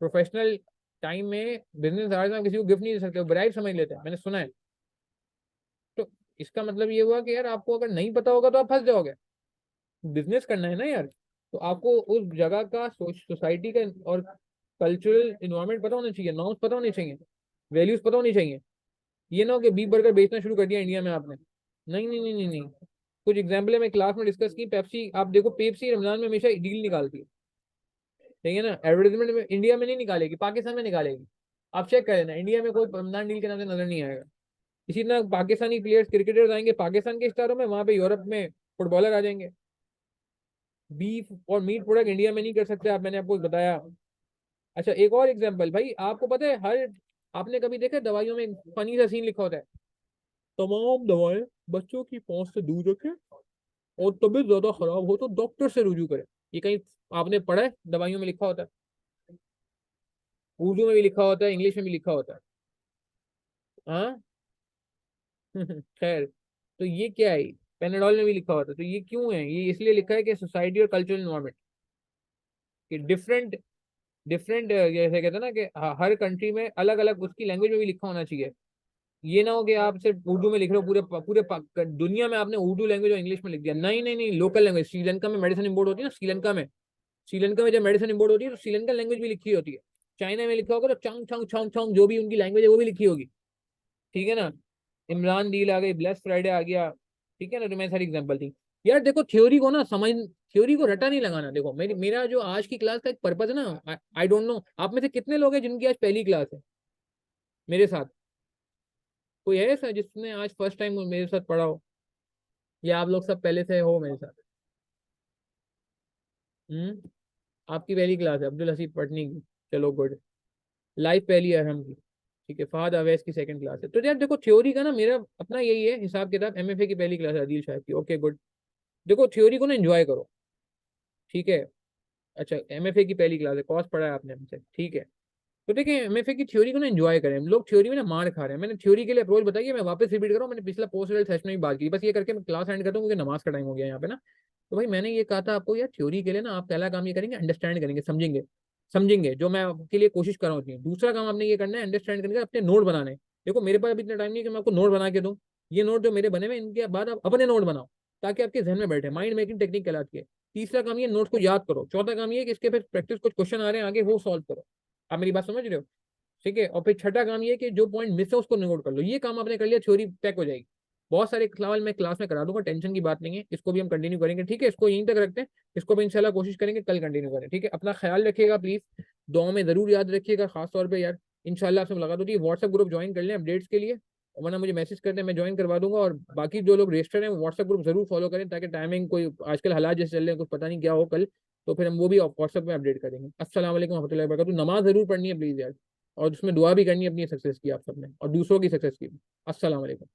प्रोफेशनल टाइम में, बिजनेस आवर्स में आप किसी को गिफ्ट नहीं दे सकते, ब्राइब समझ लेते हैं, मैंने सुना है। तो इसका मतलब ये हुआ कि यार आपको अगर नहीं पता होगा तो आप फंस जाओगे। बिजनेस करना है ना यार, तो आपको उस जगह का सोसाइटी का और कल्चरल इन्वायरमेंट पता होना चाहिए, नॉर्म्स पता होने चाहिए, वैल्यूज पता होनी चाहिए। ये ना हो कि बीफ बर्गर बेचना शुरू कर दिया इंडिया में आपने। नहीं नहीं नहीं नहीं नहीं। कुछ एग्जाम्पल है, मैं क्लास में डिस्कस की, पेप्सी आप देखो, पेप्सी रमजान में हमेशा डील निकालती है। ठीक है ना? एडवर्टाइजमेंट में इंडिया में नहीं निकालेगी, पाकिस्तान में निकालेगी। आप चेक करें ना, इंडिया में कोई रमजान डील के नाम से नजर नहीं आएगा। इसी तरह पाकिस्तानी प्लेयर्स क्रिकेटर्स आएंगे पाकिस्तान के स्टारों में, वहां पे यूरोप में फुटबॉलर आ जाएंगे। बीफ और मीट प्रोडक्ट इंडिया में नहीं कर सकते आप, मैंने आपको बताया। अच्छा एक और एग्जांपल भाई, आपको पता है हर, आपने कभी देखा है दवाइयों में फनी सा सीन लिखा होता है? तमाम दवाएं बच्चों की पहुंच से दूर रखें, और तबीयत ज्यादा खराब हो तो डॉक्टर से रुजू करें। ये कहीं आपने पढ़ा है? दवाइयों में लिखा होता है, उर्दू में भी लिखा होता है, इंग्लिश में भी लिखा होता है। हाँ। खैर, तो ये क्या है? पेनाडॉल में भी लिखा होता है, तो ये क्यों है? ये इसलिए लिखा है कि सोसाइटी और कल्चरल इन्वायरमेंट कि डिफरेंट डिफरेंट, जैसे कहते हैं ना कि हर कंट्री में अलग अलग उसकी लैंग्वेज में भी लिखा होना चाहिए। ये ना हो कि आप सिर्फ उर्दू में लिख रहे हो, दुनिया में आपने उर्दू लैंग्वेज और इंग्लिश में लिख दिया। नहीं नहीं नहीं, लोकल लैंग्वेज। श्रीलंका में मेडिसिन इंपोर्ट होती है ना, श्रीलंका में जब मेडिसिन इंपोर्ट होती है तो श्रीलंकन लैंग्वेज भी लिखी होती है। चाइना में लिखा होगा तो चंग चंग चोंग चोंग, जो भी उनकी लैंग्वेज है वो भी लिखी होगी। ठीक है ना? इमरान डील आ गई, ब्लेस फ्राइडे आ गया। ठीक है ना? तो मैं सारी एग्जांपल थी। यार देखो, थ्योरी को ना समझ, थ्योरी को रटा नहीं लगाना। देखो मेरा जो आज की क्लास का एक पर्पज है ना, आई डोंट नो आप में से कितने लोग हैं जिनकी आज पहली क्लास है मेरे साथ। कोई है ऐसा जिसने आज फर्स्ट टाइम मेरे साथ पढ़ा हो, या आप लोग सब पहले से हो मेरे साथ? आपकी पहली क्लास है अब्दुल हसीब पटनी की। चलो गुड। लाइफ पहली है हम की। ठीक है, फहद अवैस की सेकंड क्लास है। तो यार देखो, थ्योरी का ना मेरा अपना यही है हिसाब किताब। एमएफए की पहली क्लास है आदिल शाह की। Okay good. देखो थ्योरी को ना एंजॉय करो। ठीक है। अच्छा, एमएफए की पहली क्लास है, कॉस पढ़ा है आपने हमसे, ठीक है। तो देखिए, एमएफए की थ्योरी को ना एंजॉय करें। हम लोग थ्योरी में ना मार खा रहे हैं। मैंने थ्योरी के लिए अप्रोच बताई है, मैं वापस रिपीट कर रहा हूँ। मैंने पिछला पोस्ट सेशन में भी बात की। बस ये करके मैं क्लास एंड करता हूँ क्योंकि नमाज का टाइम हो गया यहाँ पे ना। तो भाई मैंने ये कहा था आपको, यार थ्योरी के लिए ना आप पहला काम ये करेंगे, अंडरस्टैंड करेंगे, समझेंगे। समझेंगे जो मैं आपके लिए कोशिश कर रहा हूँ। दूसरा काम आपने ये करना है, अंडरस्टैंड करके अपने नोट बनाने। देखो मेरे पास अभी इतना टाइम नहीं है कि मैं आपको नोट बना के दूं। ये नोट जो मेरे बने हुए, इनके बाद आप अपने नोट बनाओ, ताकि आपके जहन में बैठे। माइंड मेकिंग टेक्निक कहलाती है। तीसरा काम ये, नोट को याद करो। चौथा काम ये कि इसके फिर प्रैक्टिस, कुछ क्वेश्चन आ रहे हैं आगे, वो सॉल्व करो। आप मेरी बात समझ रहे हो? ठीक है। और फिर छठा काम ये कि जो पॉइंट मिस है उसको नोट कर लो। ये काम आपने कर लिया, थ्योरी पैक हो जाएगी। बहुत सारे सवाल मैं क्लास में करा दूंगा, टेंशन की बात नहीं है। इसको भी हम कंटिन्यू करेंगे, ठीक है? इसको यहीं तक रखते हैं। इसको भी इंशाल्लाह कोशिश करेंगे कल कंटिन्यू करें, ठीक है? अपना ख्याल रखिएगा प्लीज, दुआ में जरूर याद रखिएगा, खास तौर पे यार। इंशाल्लाह आपसे मुलाकात होती है। व्हाट्सएप ग्रुप ज्वाइन कर लें अपडेट्स के लिए, वरना मुझे मैसेज करते हैं, मैं ज्वाइन करवा दूंगा। और बाकी जो लोग रजिस्टर हैं वो व्हाट्सएप ग्रुप जरूर फॉलो करें, ताकि टाइमिंग, कोई आजकल हालात जैसे चल रहे हैं, कुछ पता नहीं क्या हो कल, तो फिर हम वो भी व्हाट्सएप में अपडेट करेंगे। अस्सलाम वालेकुम रहमतुल्लाहि व बरकातहू। नमाज जरूर पढ़नी है प्लीज यार, और उसमें दुआ भी करनी है अपनी सक्सेस की आप सबने, और दूसरों की सक्सेस की भी। अस्सलाम वालेकुम।